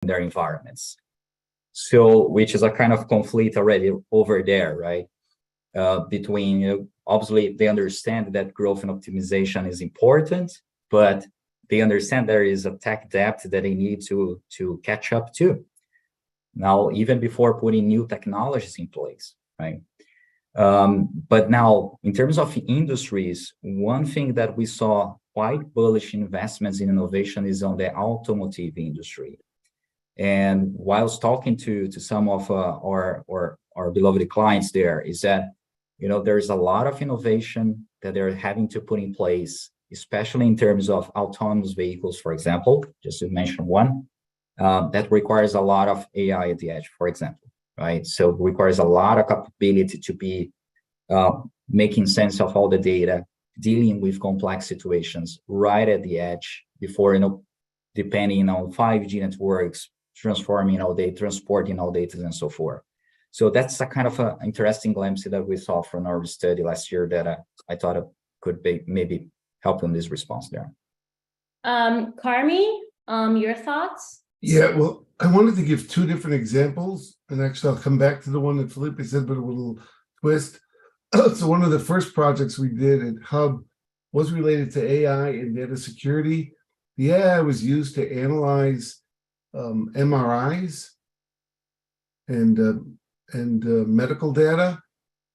their environments. So, which is a kind of conflict already over there, right? Between, obviously, they understand that growth and optimization is important, but they understand there is a tech debt that they need to catch up to. Now, even before putting new technologies in place, right? But now, in terms of industries, one thing that we saw quite bullish investments in innovation is on the automotive industry. And whilst talking to some of our beloved clients there, is that, there's a lot of innovation that they're having to put in place, especially in terms of autonomous vehicles, for example, just to mention one, that requires a lot of AI at the edge, for example, right? So it requires a lot of capability to be making sense of all the data, dealing with complex situations right at the edge before, depending on 5G networks, transforming all data, transporting all data, and so forth. So that's a kind of an interesting glimpse that we saw from our study last year that I thought it could be maybe help in this response there. Carmi, your thoughts? Yeah, well, I wanted to give two different examples, and actually I'll come back to the one that Felipe said, but with a little twist. So one of the first projects we did at Hub was related to AI and data security. The AI was used to analyze MRIs and medical data,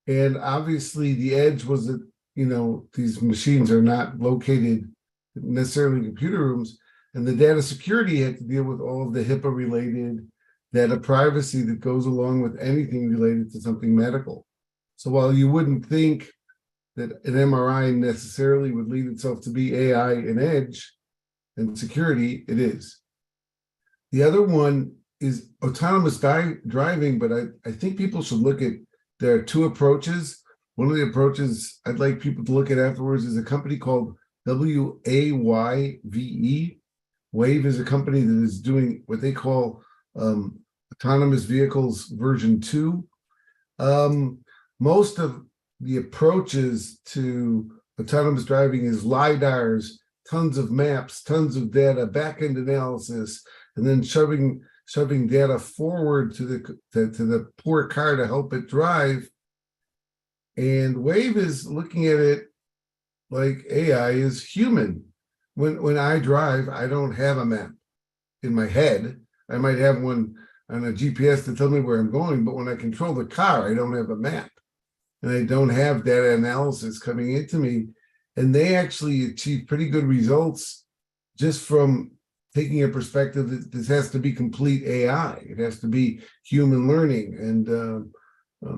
and obviously the edge was that these machines are not located necessarily in computer rooms, and the data security had to deal with all of the HIPAA related data privacy that goes along with anything related to something medical. So while you wouldn't think that an MRI necessarily would lead itself to be AI and edge and security, it is. The other one is autonomous driving, but I think people should look at, there are two approaches. One of the approaches I'd like people to look at afterwards is a company called WAYVE. Wave is a company that is doing what they call autonomous vehicles version 2. Most of the approaches to autonomous driving is LiDARs, tons of maps, tons of data, back-end analysis, and then shoving data forward to the poor car to help it drive. And Wave is looking at it like AI is human. When I drive, I don't have a map in my head. I might have one on a GPS to tell me where I'm going, but when I control the car, I don't have a map. And I don't have data analysis coming into me. And they actually achieve pretty good results just from taking a perspective that this has to be complete AI. It has to be human learning. And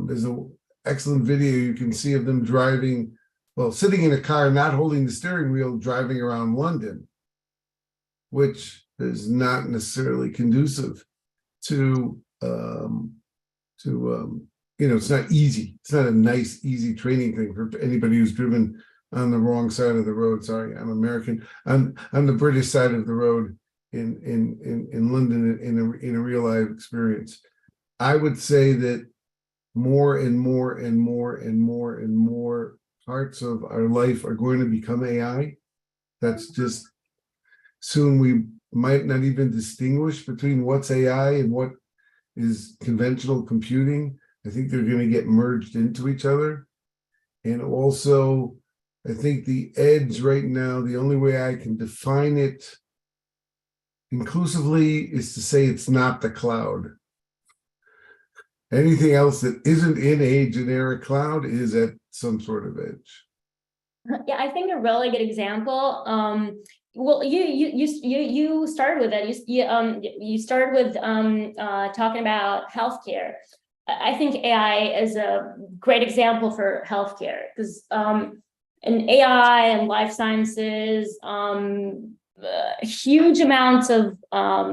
there's an excellent video you can see of them driving, well, sitting in a car, not holding the steering wheel, driving around London, which is not necessarily conducive to it's not easy. It's not a nice, easy training thing for anybody who's driven on the wrong side of the road. Sorry, I'm American. I'm the British side of the road in London in a real life experience. I would say that more and more and more and more and more parts of our life are going to become AI. That's just soon we might not even distinguish between what's AI and what is conventional computing. I think they're going to get merged into each other. And also, I think the edge right now, the only way I can define it inclusively is to say it's not the cloud. Anything else that isn't in a generic cloud is at some sort of edge. Yeah, I think a really good example. Well, you started with that. You started with talking about healthcare. I think AI is a great example for healthcare because in AI and life sciences, huge amounts of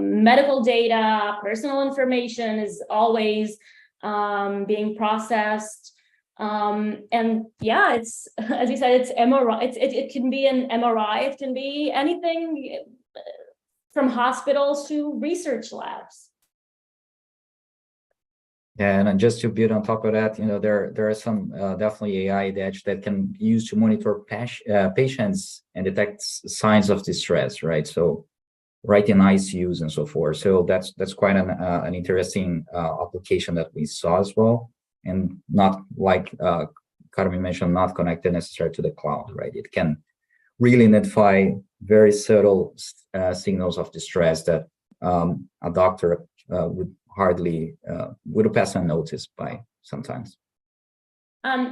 medical data, personal information is always being processed. And yeah, it's, as you said, it's MRI. It can be an MRI. It can be anything from hospitals to research labs. Yeah, and just to build on top of that, there are some definitely AI edge that can be used to monitor patients and detect signs of distress, right? So right, in ICUs and so forth. So that's quite an interesting application that we saw as well, and not like Carmen mentioned, not connected necessarily to the cloud, right? It can really identify very subtle signals of distress that a doctor would hardly would pass unnoticed by sometimes.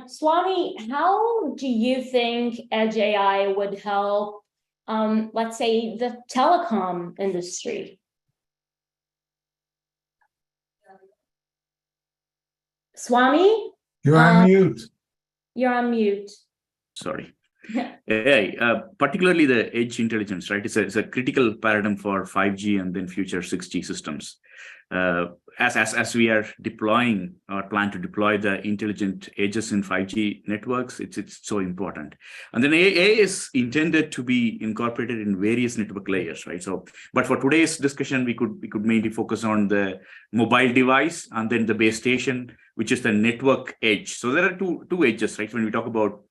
Swami, how do you think Edge AI would help, let's say, the telecom industry? Swami? You're on mute. You're on mute. Sorry. AI, particularly the edge intelligence, right? It's a critical paradigm for 5G and then future 6G systems. As we are deploying or plan to deploy the intelligent edges in 5G networks, it's so important. And then AI is intended to be incorporated in various network layers, right? So, but for today's discussion, we could mainly focus on the mobile device and then the base station, which is the network edge. So there are two edges, right? When we talk about,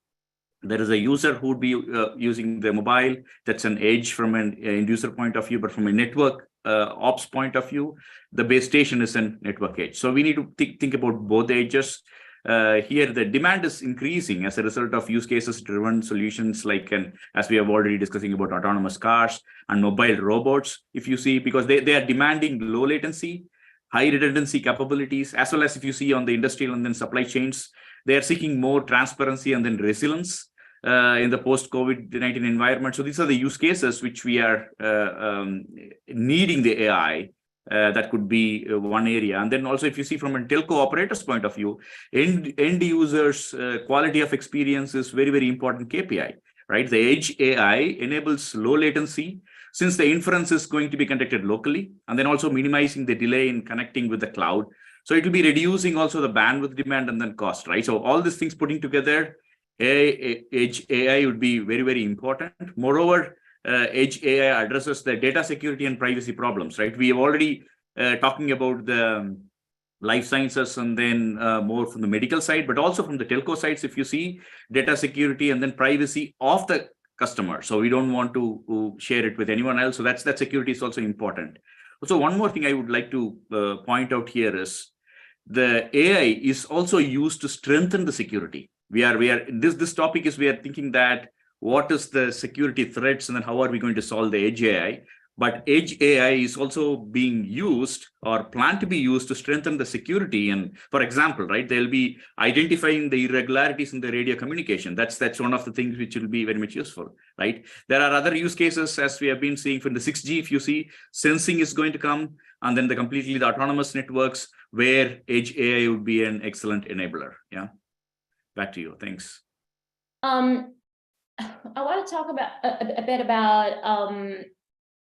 there is a user who would be using the mobile. That's an edge from an end user point of view, but from a network ops point of view, the base station is a network edge. So we need to think about both the edges. Here, the demand is increasing as a result of use cases driven solutions like, as we have already discussing about autonomous cars and mobile robots, if you see, because they are demanding low latency, high redundancy capabilities, as well as if you see on the industrial and then supply chains, they are seeking more transparency and then resilience in the post-COVID-19 environment. So these are the use cases which we are needing the AI. That could be one area. And then also, if you see from a telco operator's point of view, end users' quality of experience is very, very important KPI, right? The edge AI enables low latency, since the inference is going to be conducted locally, and then also minimizing the delay in connecting with the cloud. So it will be reducing also the bandwidth demand and then cost, right? So all these things putting together, edge AI would be very, very important. Moreover, edge AI addresses the data security and privacy problems, right? We have already talking about the life sciences and then more from the medical side, but also from the telco sides, if you see data security and then privacy of the customer. So we don't want to share it with anyone else. So that security is also important. So one more thing I would like to point out here is the AI is also used to strengthen the security. This topic is, we are thinking that what is the security threats and then how are we going to solve the edge AI? But edge AI is also being used or planned to be used to strengthen the security. And for example, right, they'll be identifying the irregularities in the radio communication. That's one of the things which will be very much useful, right? There are other use cases, as we have been seeing from the 6G, if you see, sensing is going to come, and then the autonomous networks where edge AI would be an excellent enabler. Yeah. Back to you. Thanks. I want to talk about a bit about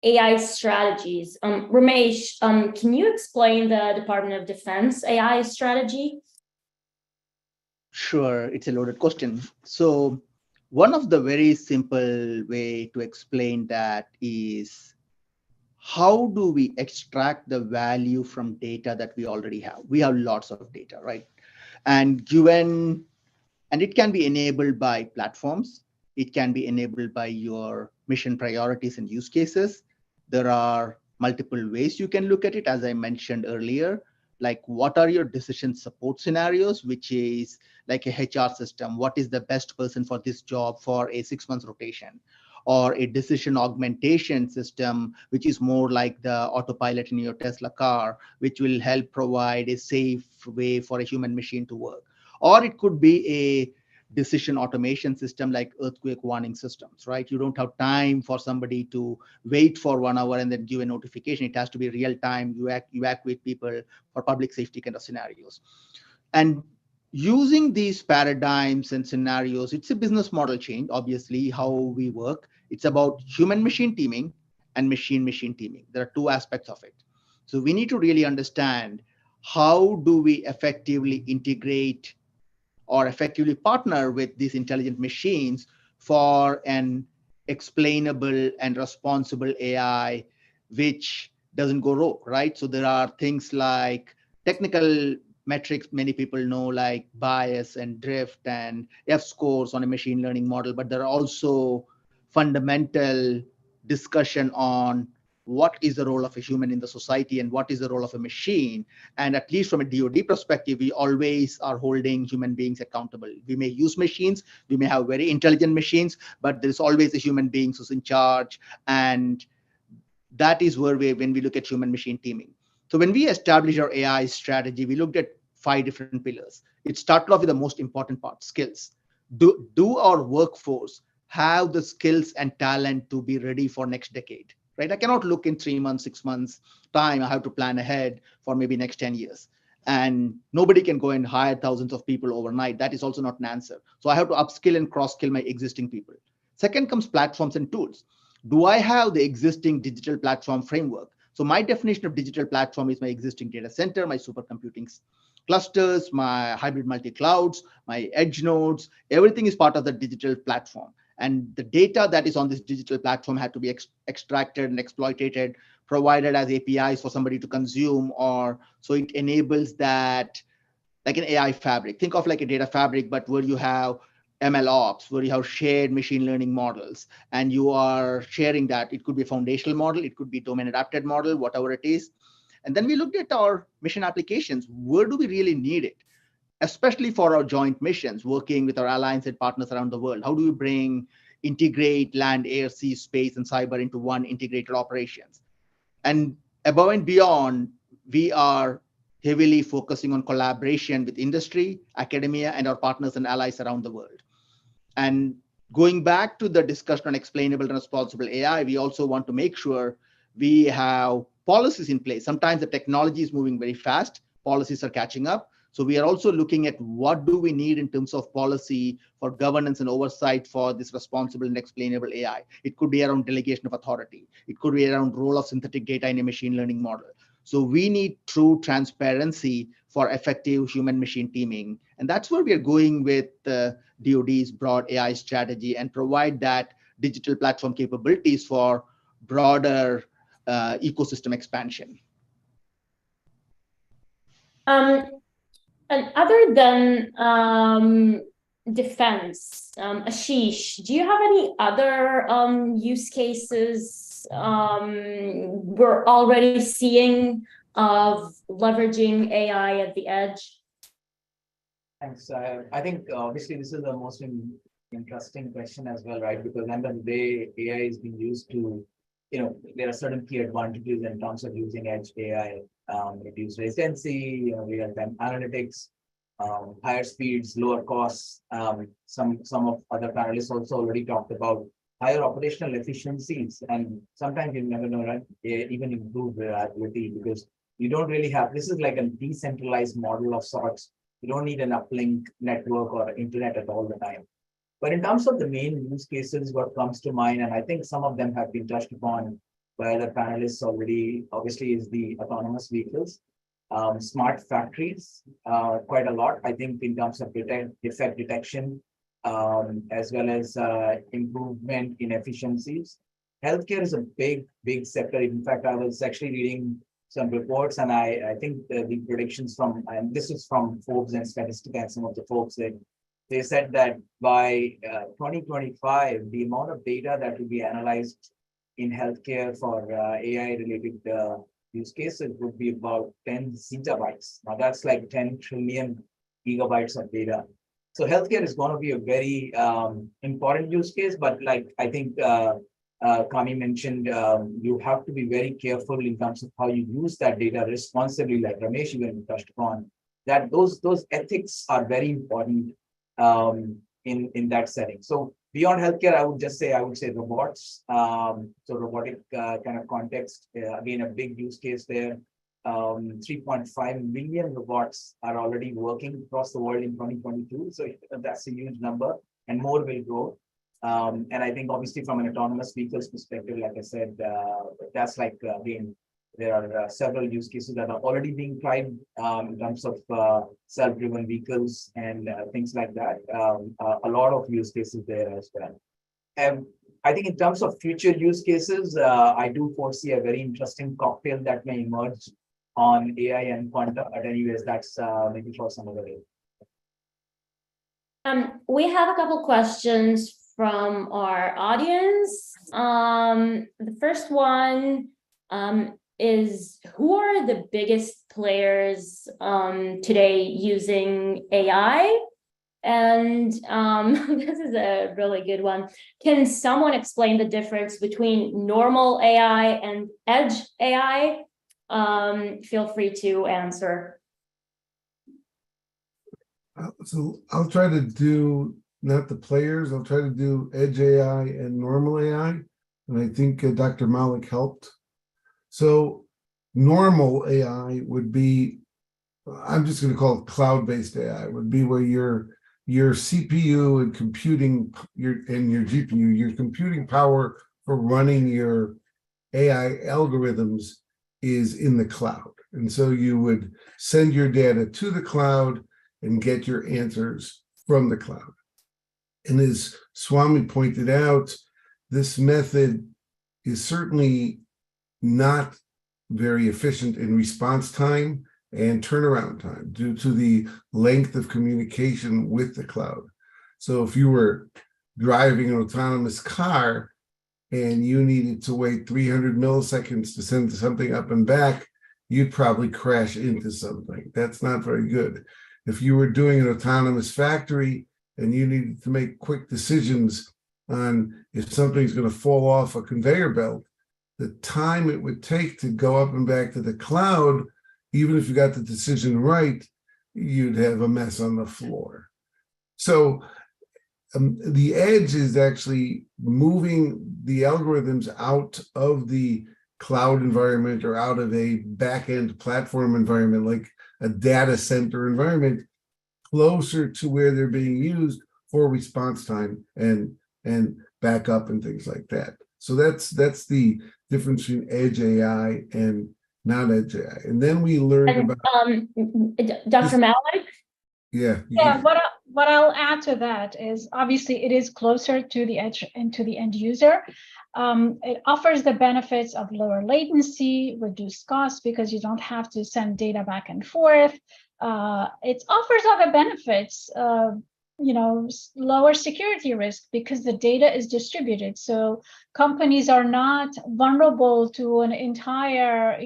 AI strategies. Ramesh, can you explain the Department of Defense AI strategy? Sure, it's a loaded question. So one of the very simple way to explain that is, how do we extract the value from data that we already have? We have lots of data, right? And it can be enabled by platforms. It can be enabled by your mission priorities and use cases. There are multiple ways you can look at it, as I mentioned earlier, like what are your decision support scenarios, which is like a HR system. What is the best person for this job for a 6-month rotation? Or a decision augmentation system, which is more like the autopilot in your Tesla car, which will help provide a safe way for a human machine to work. Or it could be a decision automation system like earthquake warning systems, right? You don't have time for somebody to wait for 1 hour and then give a notification. It has to be real time. You evacuate people for public safety kind of scenarios. And using these paradigms and scenarios, it's a business model change, obviously, how we work. It's about human-machine teaming and machine-machine teaming. There are two aspects of it. So we need to really understand, how do we effectively integrate or effectively partner with these intelligent machines for an explainable and responsible AI, which doesn't go rogue, right? So there are things like technical metrics many people know, like bias and drift and F-scores on a machine learning model, but there are also fundamental discussion on what is the role of a human in the society and what is the role of a machine. And at least from a DoD perspective, we always are holding human beings accountable. We may use machines, we may have very intelligent machines, but there's always a human being who's in charge. And that is where when we look at human machine teaming. So when we established our AI strategy, we looked at 5 different pillars. It started off with the most important part, skills. Do our workforce have the skills and talent to be ready for next decade, right? I cannot look in 3 months, 6 months time. I have to plan ahead for maybe next 10 years. And nobody can go and hire thousands of people overnight. That is also not an answer. So I have to upskill and cross-skill my existing people. Second comes platforms and tools. Do I have the existing digital platform framework? So my definition of digital platform is my existing data center, my supercomputing clusters, my hybrid multi-clouds, my edge nodes, everything is part of the digital platform. And the data that is on this digital platform had to be extracted and exploited, provided as APIs for somebody to consume, or so it enables that, like an AI fabric. Think of like a data fabric, but where you have ML ops, where you have shared machine learning models, and you are sharing that. It could be a foundational model, it could be domain adapted model, whatever it is. And then we looked at our mission applications. Where do we really need it? Especially for our joint missions, working with our alliance and partners around the world. How do we integrate land, air, sea, space, and cyber into one integrated operations? And above and beyond, we are heavily focusing on collaboration with industry, academia, and our partners and allies around the world. And going back to the discussion on explainable and responsible AI, we also want to make sure we have policies in place. Sometimes the technology is moving very fast, policies are catching up. So we are also looking at what do we need in terms of policy for governance and oversight for this responsible and explainable AI. It could be around delegation of authority. It could be around role of synthetic data in a machine learning model. So we need true transparency for effective human-machine teaming. And that's where we are going with DoD's broad AI strategy, and provide that digital platform capabilities for broader ecosystem expansion. And other than defense, Ashish, do you have any other use cases we're already seeing of leveraging AI at the edge? Thanks. I think obviously this is the most interesting question as well, right? Because end of the day, AI is being used to, there are certain key advantages in terms of using edge AI, reduce latency, real-time analytics, higher speeds, lower costs. Some of other panelists also already talked about higher operational efficiencies, and sometimes you never know, right? Even improve reliability, because you don't really have, this is like a decentralized model of sorts. You don't need an uplink network or internet at all the time. But in terms of the main use cases, what comes to mind, and I think some of them have been touched upon by other panelists already, obviously is the autonomous vehicles, smart factories, quite a lot, I think, in terms of defect detection, as well as improvement in efficiencies. Healthcare is a big sector. In fact, I was actually reading some reports, and I think the predictions from, and this is from Forbes and Statistica and some of the folks, they said that by 2025, the amount of data that will be analyzed in healthcare for AI-related use cases would be about 10 zettabytes. Now that's like 10 trillion gigabytes of data. So healthcare is going to be a very important use case, but like I think Kami mentioned, you have to be very careful in terms of how you use that data responsibly, like Ramesh even touched upon, that those ethics are very important in that setting. So beyond healthcare, I would say robots. So robotic kind of context, again, a big use case there. 3.5 million robots are already working across the world in 2022. So that's a huge number, and more will grow. And I think obviously from an autonomous vehicles perspective, like I said, that's like, again, there are several use cases that are already being tried in terms of self-driven vehicles and things like that. A lot of use cases there as well. And I think in terms of future use cases, I do foresee a very interesting cocktail that may emerge on AI and quantum. But anyways, that's maybe for some other day. We have a couple questions from our audience. The first one is who are the biggest players today using AI? And this is a really good one. Can someone explain the difference between normal AI and edge AI? Feel free to answer. So I'll try to do not the players. I'll try to do edge AI and normal AI. And I think Dr. Malik helped. So normal AI would be, I'm just going to call it cloud-based AI, would be where your CPU and computing your GPU, your computing power for running your AI algorithms is in the cloud. And so you would send your data to the cloud and get your answers from the cloud. And as Swami pointed out, this method is certainly not very efficient in response time and turnaround time due to the length of communication with the cloud. So if you were driving an autonomous car and you needed to wait 300 milliseconds to send something up and back, you'd probably crash into something. That's not very good. If you were doing an autonomous factory and you needed to make quick decisions on if something's going to fall off a conveyor belt, the time it would take to go up and back to the cloud, even if you got the decision right, you'd have a mess on the floor. So the edge is actually moving the algorithms out of the cloud environment or out of a back-end platform environment, like a data center environment, closer to where they're being used for response time and backup and things like that. So that's the difference between edge AI and non-edge AI. And then we learned about Dr. Malik? Yeah. Yeah, what I'll add to that is obviously it is closer to the edge and to the end user. It offers the benefits of lower latency, reduced costs because you don't have to send data back and forth. It offers other benefits, lower security risk because the data is distributed. So companies are not vulnerable to an entire,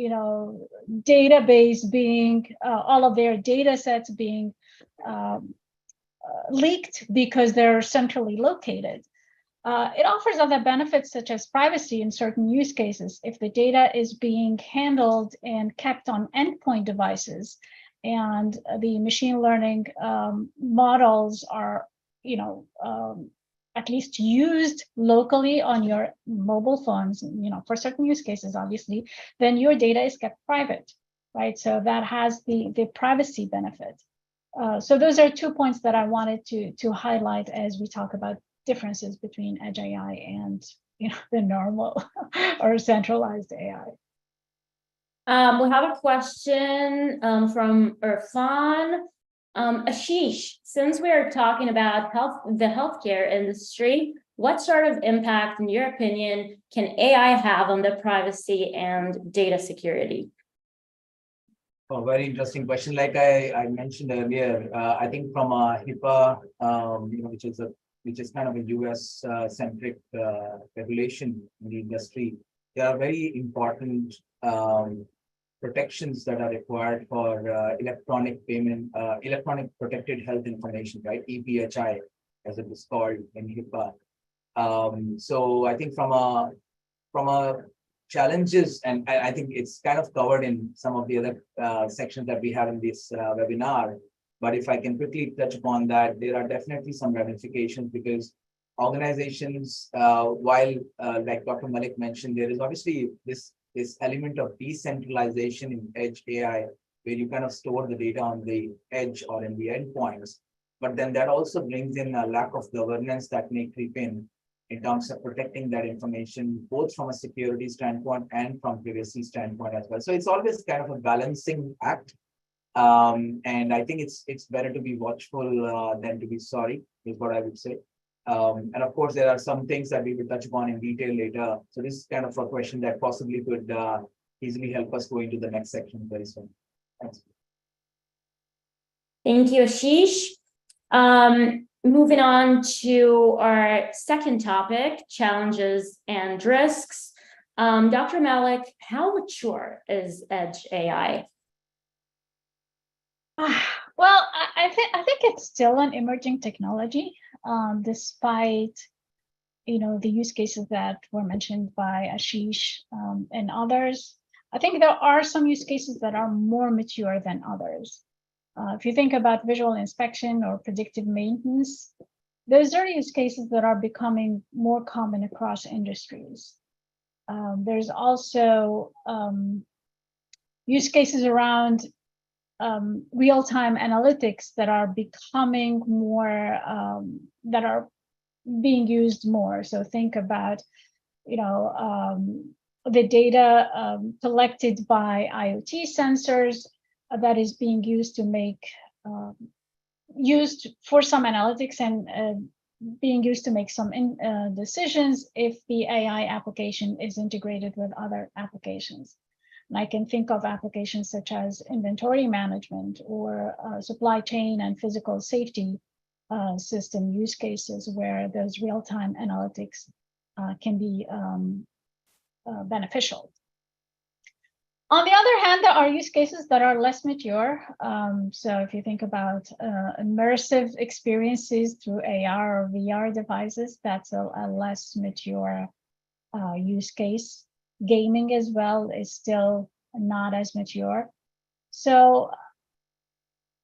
database being, all of their data sets being leaked because they're centrally located. It offers other benefits such as privacy in certain use cases. If the data is being handled and kept on endpoint devices and the machine learning models are, at least used locally on your mobile phones, for certain use cases, obviously, then your data is kept private, right? So that has the privacy benefit. So those are 2 points that I wanted to highlight as we talk about differences between edge AI and the normal or centralized AI. We have a question from Irfan. Ashish, since we are talking about the healthcare industry, what sort of impact, in your opinion, can AI have on the privacy and data security? Oh, very interesting question. Like I mentioned earlier, I think from a HIPAA, which is kind of a US centric regulation in the industry, there are very important protections that are required for electronic payment, electronic protected health information, right? EPHI, as it is called in HIPAA. So I think from a challenges, and I think it's kind of covered in some of the other sections that we have in this webinar. But if I can quickly touch upon that, there are definitely some ramifications because organizations, while like Dr. Malik mentioned, there is obviously this element of decentralization in edge AI, where you kind of store the data on the edge or in the endpoints. But then that also brings in a lack of governance that may creep in terms of protecting that information, both from a security standpoint and from privacy standpoint as well. So it's always kind of a balancing act. And I think it's better to be watchful than to be sorry, is what I would say. And of course, there are some things that we will touch upon in detail later. So this is kind of a question that possibly could easily help us go into the next section very soon. Thanks. Thank you, Ashish. Moving on to our second topic, challenges and risks. Dr. Malik, how mature is Edge AI? Well, I think it's still an emerging technology, despite the use cases that were mentioned by Ashish and others. I think there are some use cases that are more mature than others. If you think about visual inspection or predictive maintenance, those are use cases that are becoming more common across industries. There's also use cases around real-time analytics that are becoming more, that are being used more. So think about, the data collected by IoT sensors that is being used to make, used for some analytics and being used to make some decisions if the AI application is integrated with other applications. And I can think of applications such as inventory management or supply chain and physical safety system use cases where those real-time analytics can be beneficial. On the other hand, there are use cases that are less mature. So if you think about immersive experiences through AR or VR devices, that's a less mature use case. Gaming as well is still not as mature. So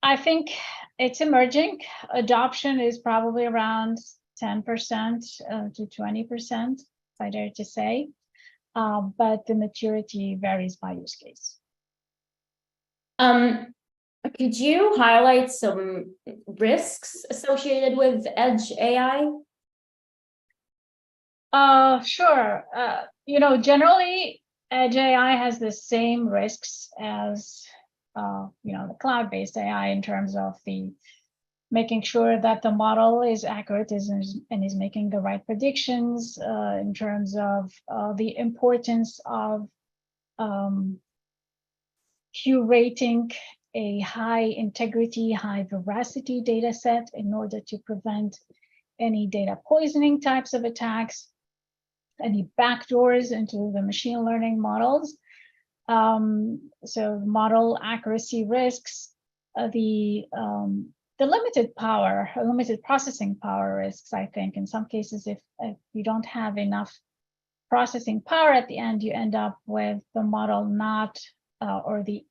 I think it's emerging. Adoption is probably around 10% to 20%, if I dare to say. But the maturity varies by use case. Could you highlight some risks associated with Edge AI? Sure. Generally, Edge AI has the same risks as the cloud-based AI in terms of the making sure that the model is accurate and is making the right predictions, in terms of the importance of curating a high integrity, high veracity data set in order to prevent any data poisoning types of attacks, any backdoors into the machine learning models. So model accuracy risks, the limited power, limited processing power risks, I think. In some cases, if you don't have enough processing power at the end, you end up with the model not, or the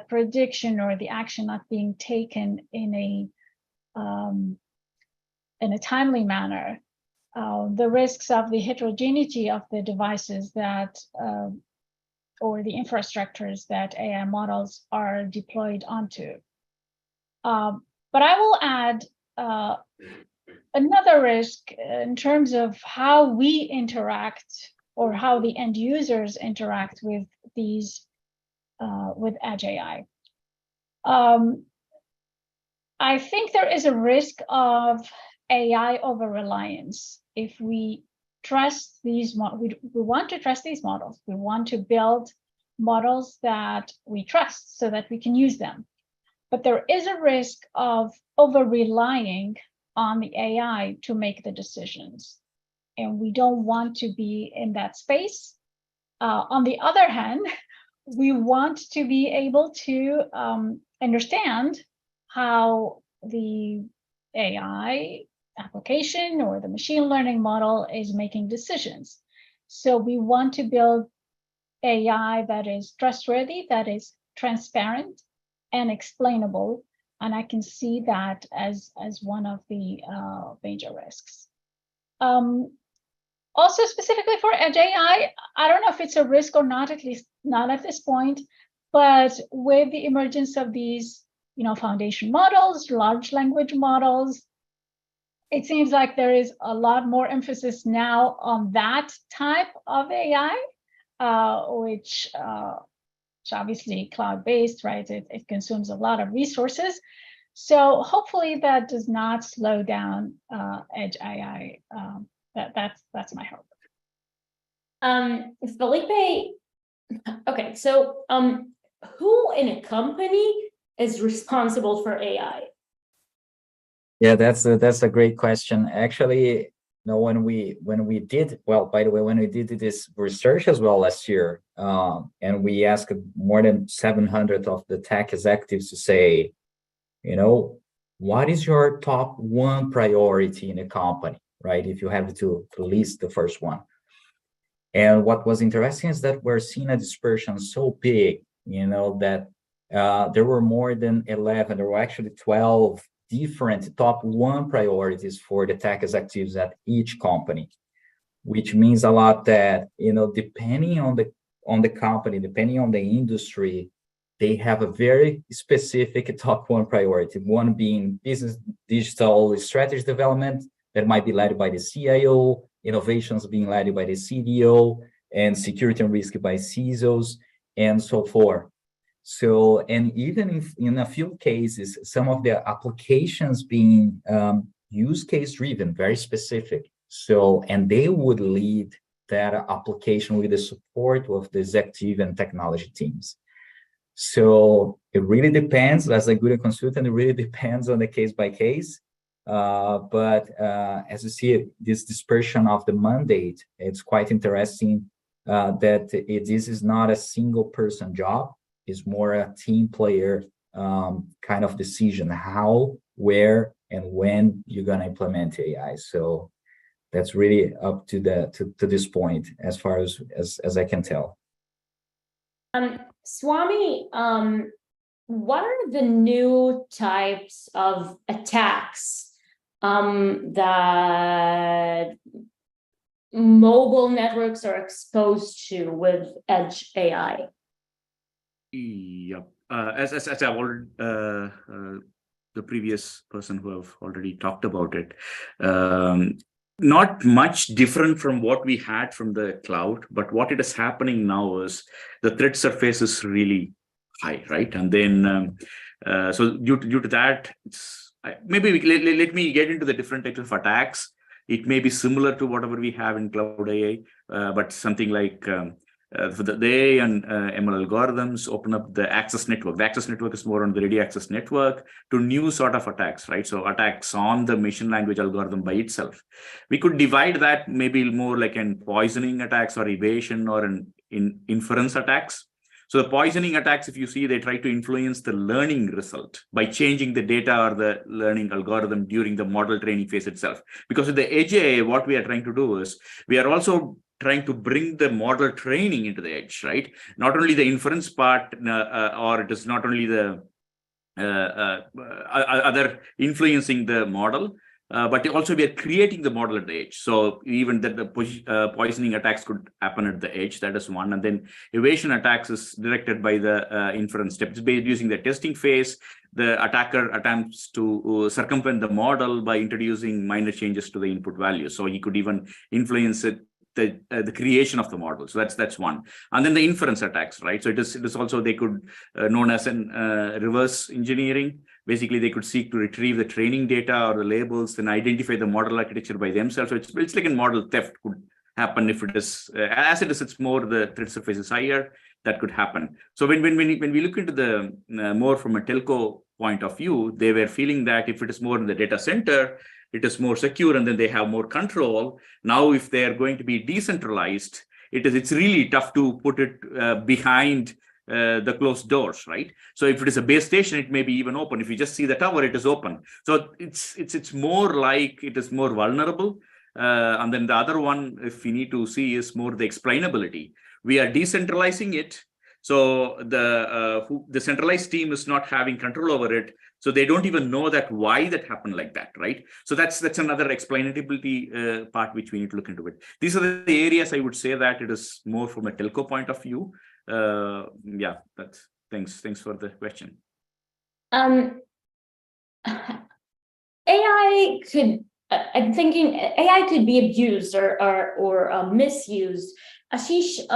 prediction or the action not being taken in a timely manner. The risks of the heterogeneity of the devices that, or the infrastructures that AI models are deployed onto. But I will add another risk in terms of how we interact or how the end users interact with these, with Edge AI. I think there is a risk of AI over-reliance. If we trust these, we want to trust these models. We want to build models that we trust so that we can use them. But there is a risk of over-relying on the AI to make the decisions. And we don't want to be in that space. On the other hand, we want to be able to understand how the AI application or the machine learning model is making decisions. So we want to build AI that is trustworthy, that is transparent and explainable. And I can see that as one of the major risks. Also, specifically for Edge AI, I don't know if it's a risk or not, at least not at this point, but with the emergence of these, foundation models, large language models, it seems like there is a lot more emphasis now on that type of AI, which obviously cloud-based, right? It consumes a lot of resources. So hopefully that does not slow down Edge AI. That's my hope. Felipe, okay, so who in a company is responsible for AI? Yeah, that's a great question. Actually, when we did, well, by the way, when we did this research as well last year, and we asked more than 700 of the tech executives to say, what is your top one priority in a company, right? If you have to list the first one. And what was interesting is that we're seeing a dispersion so big, that there were more than 11, there were actually 12 different top one priorities for the tech executives at each company, which means a lot that, depending on the company, depending on the industry, they have a very specific top one priority, one being business digital strategy development that might be led by the CIO, innovations being led by the CDO, and security and risk by CISOs, and so forth. So, and even if in a few cases, some of the applications being use case driven, very specific. So, and they would lead that application with the support of the executive and technology teams. So it really depends, as a good consultant, it really depends on the case by case. But as you see, this dispersion of the mandate, it's quite interesting that this is not a single person job. It's more a team player kind of decision, how, where, and when you're going to implement AI. So that's really up to this point, as far as I can tell. Swami, what are the new types of attacks that mobile networks are exposed to with edge AI? Yep. As I've already, the previous person who have already talked about it, not much different from what we had from the cloud, but what it is happening now is the threat surface is really high, right? And then, so due to that, it's maybe let me get into the different types of attacks. It may be similar to whatever we have in cloud AI, but something like for the AI and ML algorithms open up the access network. The access network is more on the ready access network to new sort of attacks, right? So attacks on the machine language algorithm by itself. We could divide that maybe more like in poisoning attacks or evasion or in inference attacks. So the poisoning attacks, if you see, they try to influence the learning result by changing the data or the learning algorithm during the model training phase itself. Because with the edge AI, what we are trying to do is we are also trying to bring the model training into the edge, right? Not only the inference part, or it is not only the other influencing the model, but also we are creating the model at the edge. So even that the poisoning attacks could happen at the edge. That is one. And then evasion attacks is directed by the inference step. It's based using the testing phase. The attacker attempts to circumvent the model by introducing minor changes to the input value. So he could even influence it, the creation of the model. So that's one. And then the inference attacks, right? So it is also, they could known as an reverse engineering. Basically, they could seek to retrieve the training data or the labels and identify the model architecture by themselves. So it's like a model theft could happen if it is, as it is, it's more the threat surface is higher, that could happen. So when we look into the more from a telco point of view, they were feeling that if it is more in the data center, it is more secure and then they have more control. Now, if they are going to be decentralized, it's really tough to put it behind the closed doors, right? So if it is a base station, it may be even open. If you just see the tower, it is open. So it's more like it is more vulnerable. And then the other one, if we need to see, is more the explainability. We are decentralizing it. So the centralized team is not having control over it. So they don't even know that why that happened like that, right? So that's another explainability part which we need to look into it. These are the areas I would say that it is more from a telco point of view. Yeah, that's thanks for the question. AI could, I'm thinking AI could be abused or misused. Ashish,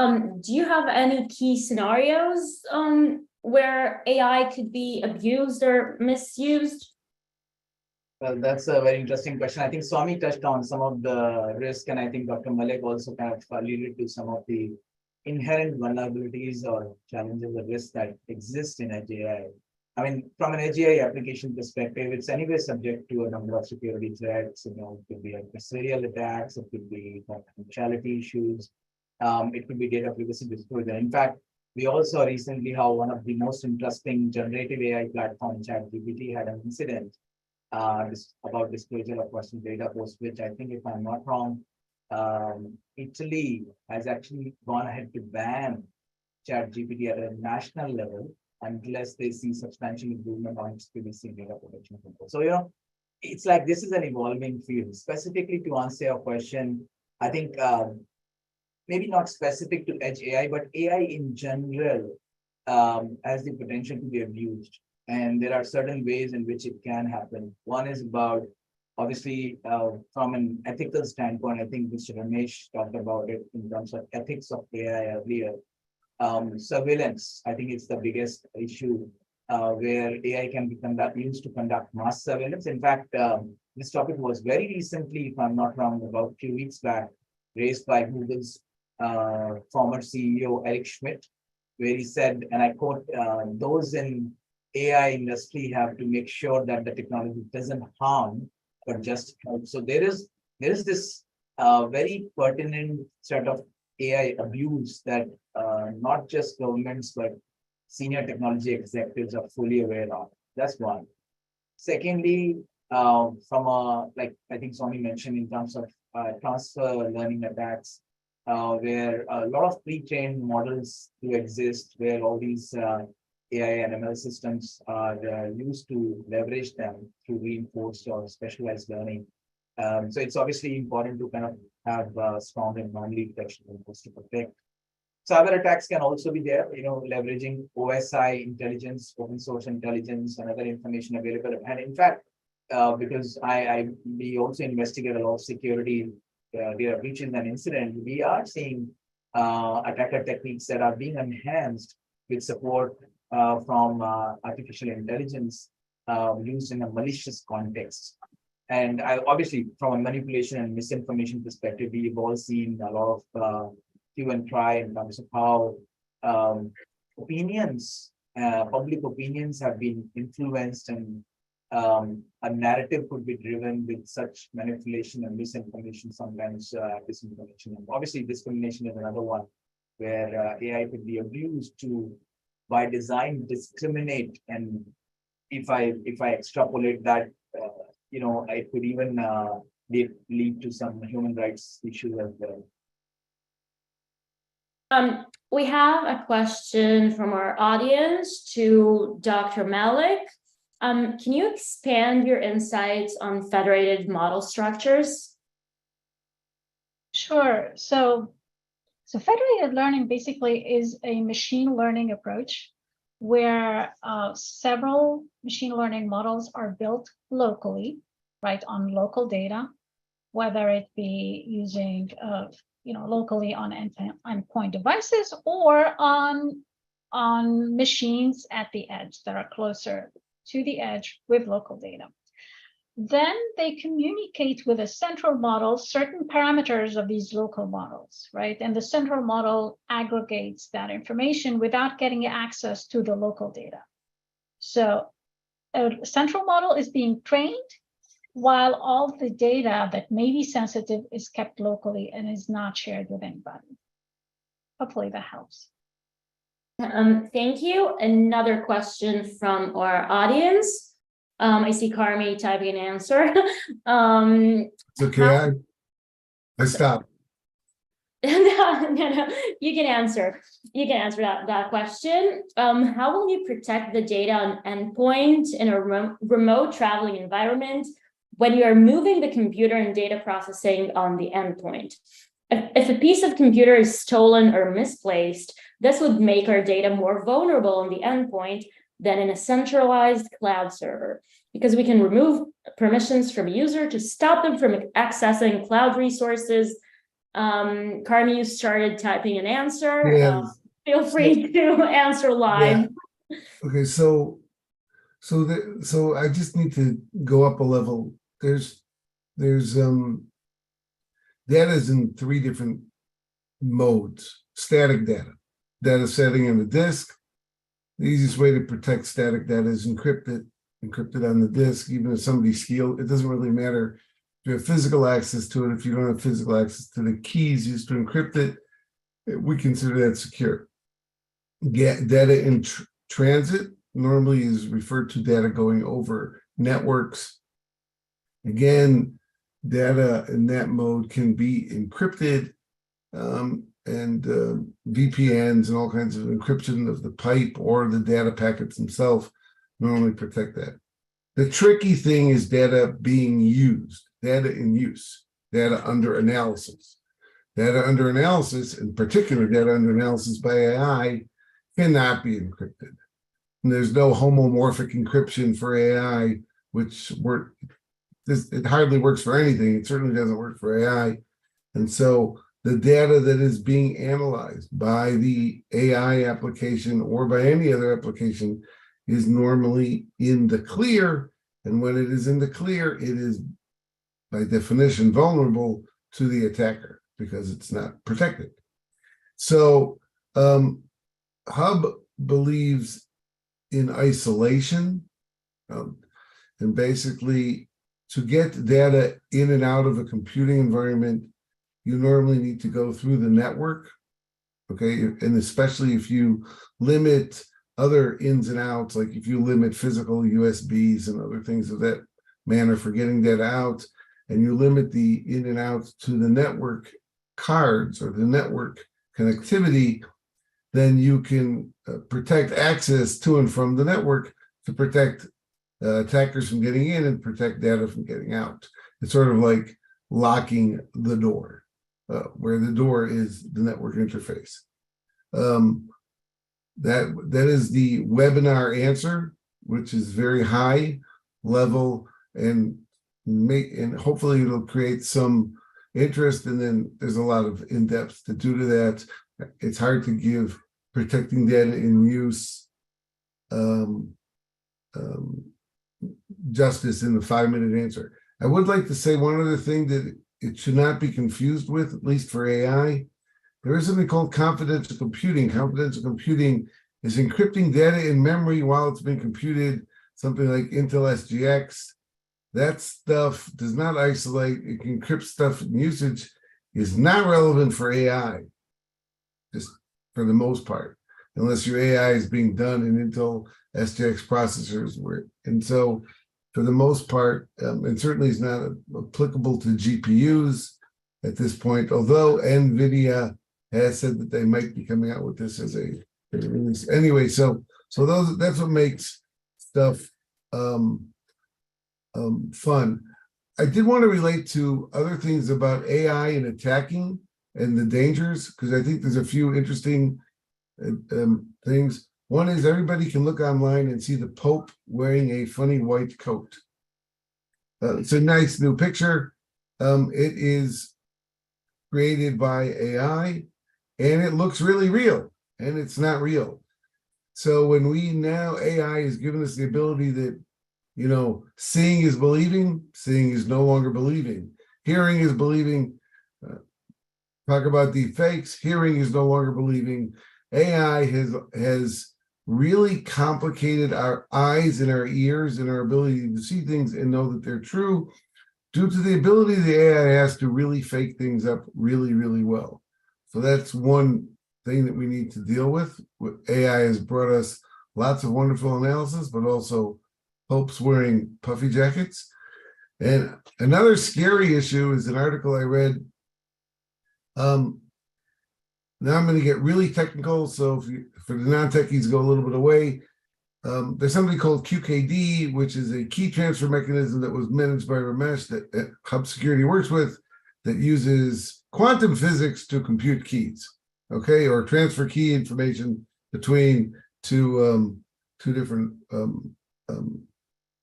do you have any key scenarios where AI could be abused or misused? Well, that's a very interesting question. I think Swami touched on some of the risk, and I think Dr. Malik also kind of alluded to some of the inherent vulnerabilities or challenges or risks that exist in edge AI. I mean, from an edge AI application perspective, it's anyway subject to a number of security threats. You know, it could be adversarial attacks, it could be confidentiality issues, it could be data privacy disclosure. In fact, we also recently how one of the most interesting generative AI platform, ChatGPT, had an incident about disclosure of personal data, post which I think, if I'm not wrong, Italy has actually gone ahead to ban ChatGPT at a national level unless they see substantial improvement on its privacy and data protection control. So, you know, it's like this is an evolving field. Specifically to answer your question, I think maybe not specific to edge AI, but AI in general has the potential to be abused. And there are certain ways in which it can happen. One is about, obviously, from an ethical standpoint, I think Mr. Ramesh talked about it in terms of ethics of AI earlier. Surveillance, I think it's the biggest issue where AI can be used to conduct mass surveillance. In fact, this topic was very recently, if I'm not wrong, about a few weeks back, raised by Google's former CEO, Eric Schmidt, where he said, and I quote, those in AI industry have to make sure that the technology doesn't harm, but just help. So there is this very pertinent sort of AI abuse that not just governments, but senior technology executives are fully aware of. That's one. Secondly, from a, like I think Swami mentioned in terms of transfer learning attacks, where a lot of pre-trained models do exist, where all these AI and ML systems are used to leverage them through reinforced or specialized learning. So it's obviously important to kind of have strong anomaly detection to protect. Cyber attacks can also be there, you know, leveraging OSI intelligence, open source intelligence, and other information available. And in fact, because we also investigate a lot of security data breaches and incident, we are seeing attacker techniques that are being enhanced with support from artificial intelligence used in a malicious context. And obviously, from a manipulation and misinformation perspective, we've all seen a lot of hue and cry in terms of how opinions, public opinions have been influenced, and a narrative could be driven with such manipulation and misinformation, sometimes disinformation. And obviously, discrimination is another one where AI could be abused to, by design, discriminate. And if I extrapolate that, you know, it could even lead to some human rights issues as well. We have a question from our audience to Dr. Malik. Can you expand your insights on federated model structures? Sure. So federated learning basically is a machine learning approach where several machine learning models are built locally, right, on local data, whether it be using locally on endpoint devices or on machines at the edge that are closer to the edge with local data. Then they communicate with a central model certain parameters of these local models, right? And the central model aggregates that information without getting access to the local data. So a central model is being trained while all the data that may be sensitive is kept locally and is not shared with anybody. Hopefully that helps. Thank you. Another question from our audience. I see Carmi typing an answer. It's okay. I stopped. No, you can answer. You can answer that question. How will you protect the data on endpoint in a remote traveling environment when you are moving the computer and data processing on the endpoint? If a piece of computer is stolen or misplaced, this would make our data more vulnerable on the endpoint than in a centralized cloud server, because we can remove permissions from a user to stop them from accessing cloud resources. Carmi, you started typing an answer. Yes. Feel free to answer live. Yeah. Okay, so I just need to go up a level. There's data is in three different modes. Static data, data setting in the disk, The easiest way to protect static data is encrypted on the disk. Even if somebody steals, it doesn't really matter if you have physical access to it. If you don't have physical access to the keys used to encrypt it, we consider that secure. Data in transit normally is referred to data going over networks. Again, data in that mode can be encrypted, and VPNs and all kinds of encryption of the pipe or the data packets themselves normally protect that. The tricky thing is data being used, data in use, data under analysis. Data under analysis, in particular data under analysis by AI, cannot be encrypted. And there's no homomorphic encryption for AI, which it hardly works for anything. It certainly doesn't work for AI. And so the data that is being analyzed by the AI application or by any other application is normally in the clear. And when it is in the clear, it is by definition vulnerable to the attacker because it's not protected. So Hub believes in isolation, and basically to get data in and out of a computing environment, you normally need to go through the network, okay? And especially if you limit other ins and outs, like if you limit physical USBs and other things of that manner for getting data out, and you limit the in and out to the network cards or the network connectivity, then you can protect access to and from the network to protect attackers from getting in and protect data from getting out. It's sort of like locking the door, where the door is the network interface. That is the webinar answer, which is very high level and hopefully it'll create some interest. And then there's a lot of in-depth to do to that. It's hard to give protecting data in use justice in the 5-minute answer. I would like to say one other thing that it should not be confused with, at least for AI. There is something called confidential computing. Confidential computing is encrypting data in memory while it's being computed, something like Intel SGX. That stuff does not isolate. It can encrypt stuff in usage, is not relevant for AI, just for the most part, unless your AI is being done in Intel SGX processors. And so for the most part, and certainly is not applicable to GPUs at this point, although NVIDIA has said that they might be coming out with this as a release. Anyway, so that's what makes stuff fun. I did want to relate to other things about AI and attacking and the dangers, because I think there's a few interesting things. One is everybody can look online and see the Pope wearing a funny white coat. It's a nice new picture. It is created by AI and it looks really real, and it's not real. So when AI has given us the ability that, seeing is believing, seeing is no longer believing. Hearing is believing. Talk about deep fakes. Hearing is no longer believing. AI has really complicated our eyes and our ears and our ability to see things and know that they're true due to the ability the AI has to really fake things up really, really well. So that's one thing that we need to deal with. AI has brought us lots of wonderful analysis, but also popes wearing puffy jackets. And another scary issue is an article I read. Now I'm going to get really technical, so for the non-techies, go a little bit away. There's something called QKD, which is a key transfer mechanism that was managed by Ramesh that Hub Security works with, that uses quantum physics to compute keys, okay, or transfer key information between two different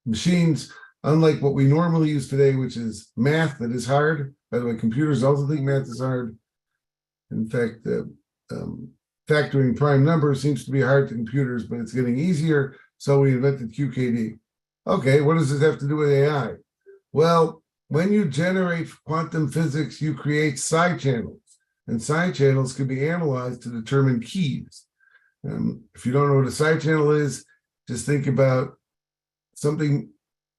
machines, unlike what we normally use today, which is math that is hard. By the way, computers also think math is hard. In fact, factoring prime numbers seems to be hard to computers, but it's getting easier. So we invented QKD. Okay, what does this have to do with AI? Well, when you generate quantum physics, you create side channels, and side channels can be analyzed to determine keys. If you don't know what a side channel is, just think about something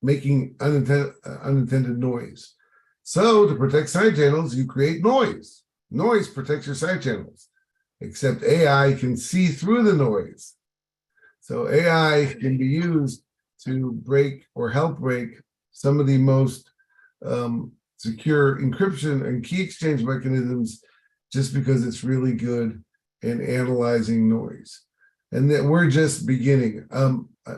making unintended noise. So to protect side channels, you create noise. Noise protects your side channels, except AI can see through the noise. So AI can be used to break or help break some of the most secure encryption and key exchange mechanisms just because it's really good in analyzing noise. And that we're just beginning.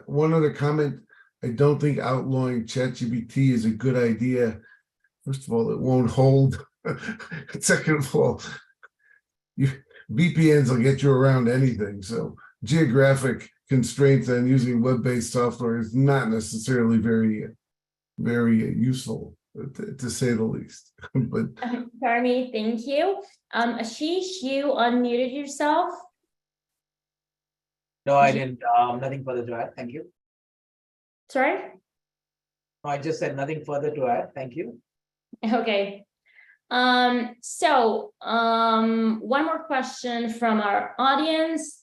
One other comment, I don't think outlawing ChatGPT is a good idea. First of all, it won't hold. Second of all, VPNs will get you around anything. So geographic constraints on using web-based software is not necessarily very useful, to say the least. But Jeremy, thank you. Ashish, you unmuted yourself. No, I didn't. Nothing further to add. Thank you. Sorry? No, I just said nothing further to add. Thank you. Okay. One more question from our audience.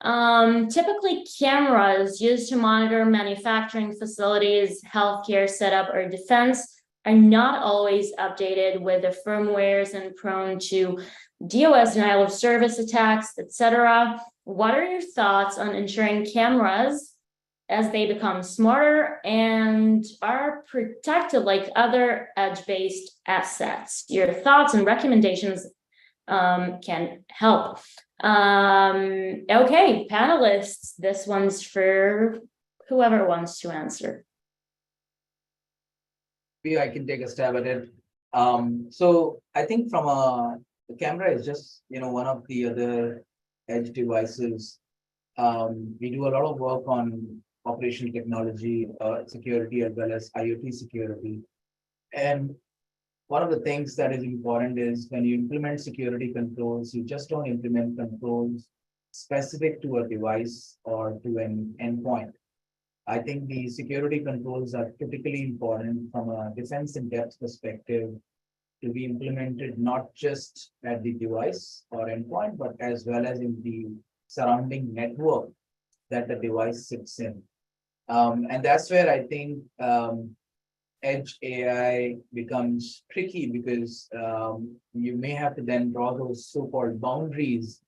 Typically cameras used to monitor manufacturing facilities, healthcare setup, or defense are not always updated with the firmwares and prone to DOS, denial of service attacks, etc. What are your thoughts on ensuring cameras, as they become smarter and are protected like other edge-based assets? Your thoughts and recommendations can help. Okay, panelists, this one's for whoever wants to answer. Maybe I can take a stab at it. So I think the camera is just, one of the other edge devices. We do a lot of work on operational technology, security, as well as IoT security. And one of the things that is important is when you implement security controls, you just don't implement controls specific to a device or to an endpoint. I think the security controls are critically important from a defense in depth perspective to be implemented not just at the device or endpoint, but as well as in the surrounding network that the device sits in. And that's where I think edge AI becomes tricky, because you may have to then draw those so-called boundaries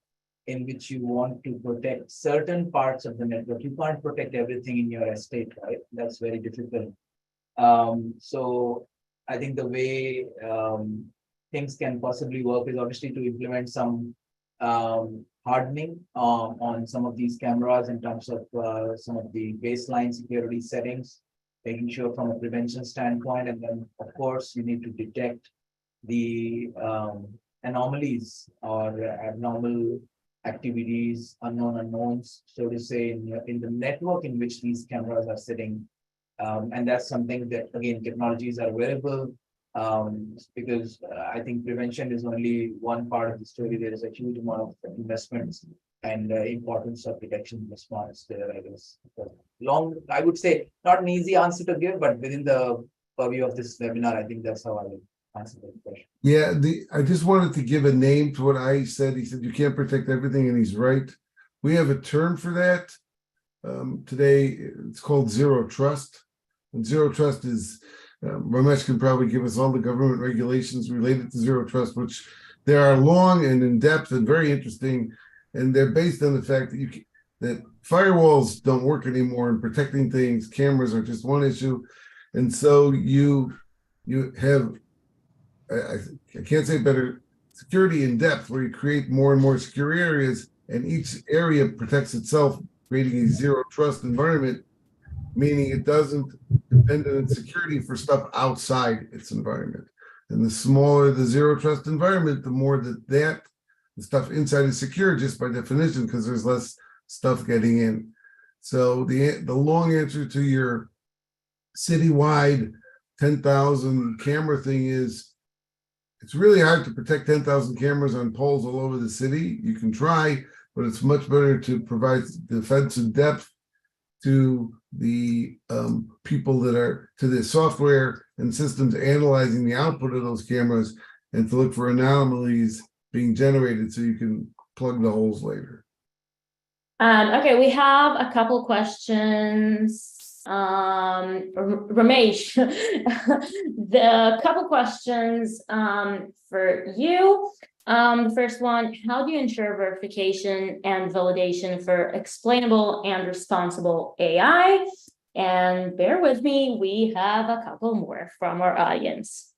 in which you want to protect certain parts of the network. You can't protect everything in your estate, right? That's very difficult. So I think the way things can possibly work is obviously to implement some hardening on some of these cameras in terms of some of the baseline security settings, making sure from a prevention standpoint. And then, of course, you need to detect the anomalies or abnormal activities, unknown unknowns, so to say, in the network in which these cameras are sitting. And that's something that, again, technologies are available, because I think prevention is only one part of the story. There is a huge amount of investments and importance of detection response there, I guess. I would say, not an easy answer to give, but within the purview of this webinar, I think that's how I would answer that question. yeah, I just wanted to give a name to what I said. He said you can't protect everything, and he's right. We have a term for that. Today, it's called zero trust. And zero trust is, Ramesh can probably give us all the government regulations related to zero trust, which they are long and in depth and very interesting. And they're based on the fact that that firewalls don't work anymore, and protecting things, cameras are just one issue. And so you have, I can't say better, security in depth, where you create more and more secure areas, and each area protects itself, creating a zero trust environment, meaning it doesn't depend on security for stuff outside its environment. And the smaller the zero trust environment, the more that the stuff inside is secure, just by definition, because there's less stuff getting in. So the long answer to your citywide 10,000 camera thing is, it's really hard to protect 10,000 cameras on poles all over the city. You can try, but it's much better to provide defensive depth to the people that are, to the software and systems analyzing the output of those cameras, and to look for anomalies being generated so you can plug the holes later. Okay, we have a couple questions. Ramesh, the couple questions for you. The first one, how do you ensure verification and validation for explainable and responsible AI? And bear with me, we have a couple more from our audience.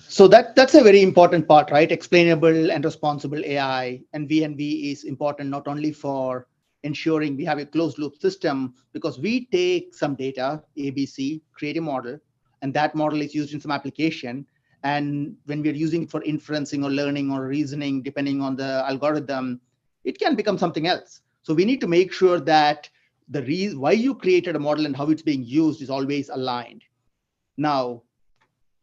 So that's a very important part, right? Explainable and responsible AI and V&V is important not only for ensuring we have a closed loop system, because we take some data, ABC, create a model, and that model is used in some application. And when we're using it for inferencing or learning or reasoning, depending on the algorithm, it can become something else. So we need to make sure that the reason why you created a model and how it's being used is always aligned. Now,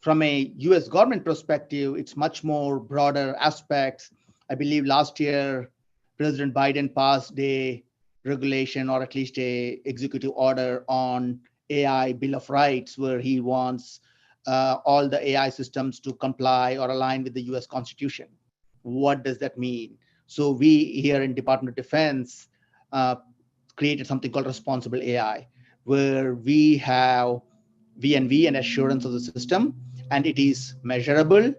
from a US government perspective, it's much more broader aspects. I believe last year, President Biden passed a regulation or at least a executive order on AI Bill of Rights, where he wants all the AI systems to comply or align with the US Constitution. What does that mean? So we here in Department of Defense created something called responsible AI, where we have V&V and assurance of the system, and it is measurable,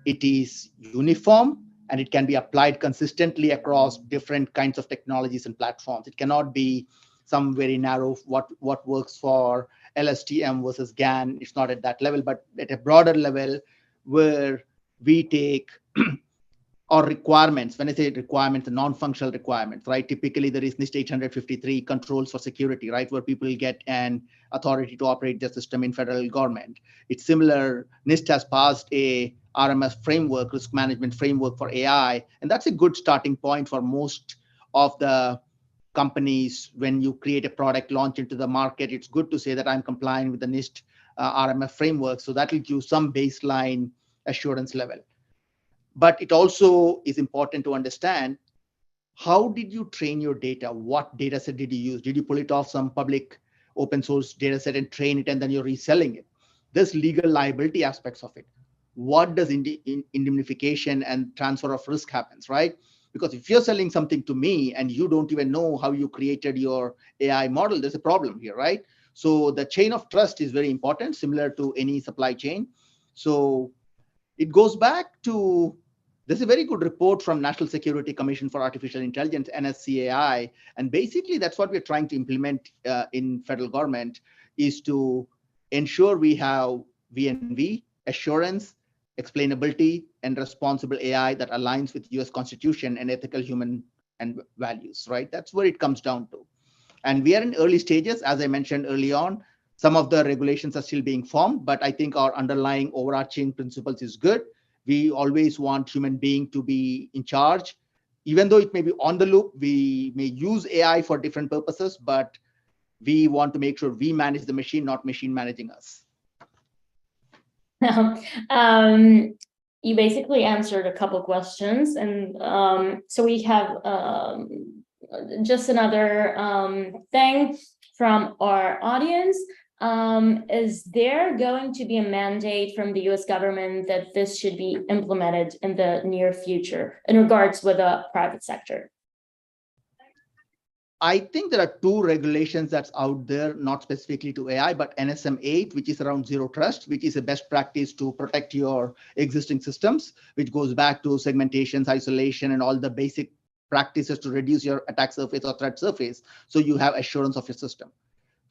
it is uniform, and it can be applied consistently across different kinds of technologies and platforms. It cannot be some very narrow what works for LSTM versus GAN. It's not at that level, but at a broader level where we take or requirements. When I say requirements, the non-functional requirements, right? Typically, there is NIST 853 controls for security, right? Where people get an authority to operate their system in federal government. It's similar. NIST has passed a RMS framework, risk management framework for AI, and that's a good starting point for most of the companies. When you create a product, launch into the market, it's good to say that I'm complying with the NIST RMF framework. So that will give some baseline assurance level. But it also is important to understand, how did you train your data? What data set did you use? Did you pull it off some public open source data set and train it and then you're reselling it? There's legal liability aspects of it. What does indemnification and transfer of risk happens, right? Because if you're selling something to me and you don't even know how you created your AI model, there's a problem here, right? So the chain of trust is very important, similar to any supply chain. So it goes back to, there's a very good report from National Security Commission for Artificial Intelligence, NSCAI, and basically that's what we're trying to implement in federal government, is to ensure we have V&V, assurance, explainability, and responsible AI that aligns with US Constitution and ethical human and values, right? That's where it comes down to. And we are in early stages, as I mentioned early on. Some of the regulations are still being formed, but I think our underlying overarching principles is good. We always want human being to be in charge. Even though it may be on the loop, we may use AI for different purposes, but we want to make sure we manage the machine, not machine managing us. You basically answered a couple questions, and so we have just another thing from our audience. Is there going to be a mandate from the US government that this should be implemented in the near future in regards with the private sector? I think there are two regulations that's out there, not specifically to AI, but NSM 8, which is around zero trust, which is a best practice to protect your existing systems, which goes back to segmentations, isolation, and all the basic practices to reduce your attack surface or threat surface, so you have assurance of your system.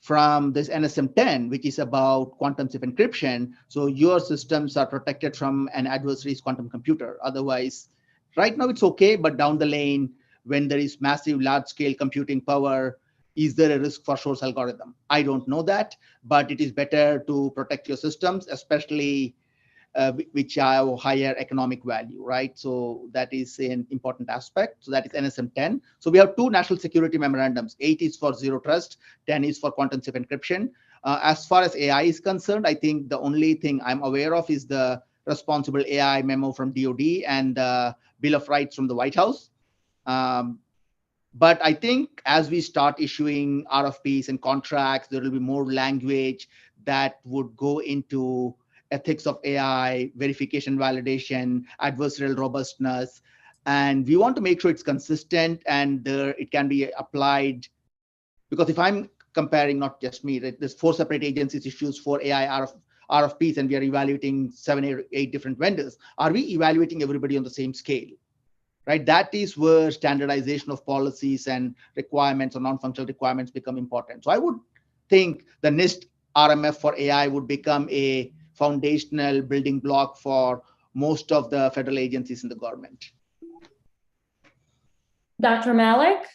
From this NSM 10, which is about quantum safe encryption, so your systems are protected from an adversary's quantum computer. Otherwise, right now it's okay, but down the lane, when there is massive large-scale computing power, is there a risk for Shor's algorithm? I don't know that, but it is better to protect your systems, especially which have higher economic value, right? So that is an important aspect. So that is NSM 10. So we have two national security memorandums. 8 is for zero trust, 10 is for quantum safe encryption. As far as AI is concerned, I think the only thing I'm aware of is the responsible AI memo from DoD and the Bill of Rights from the White House. But I think as we start issuing RFPs and contracts, there will be more language that would go into ethics of AI, verification, validation, adversarial robustness, And we want to make sure it's consistent and it can be applied. Because if I'm comparing, not just me, there's 4 separate agencies issues for AI RFPs, and we are evaluating 7 or 8 different vendors. Are we evaluating everybody on the same scale? Right? That is where standardization of policies and requirements or non-functional requirements become important. So I would think the NIST RMF for AI would become a foundational building block for most of the federal agencies in the government. Dr. Malik?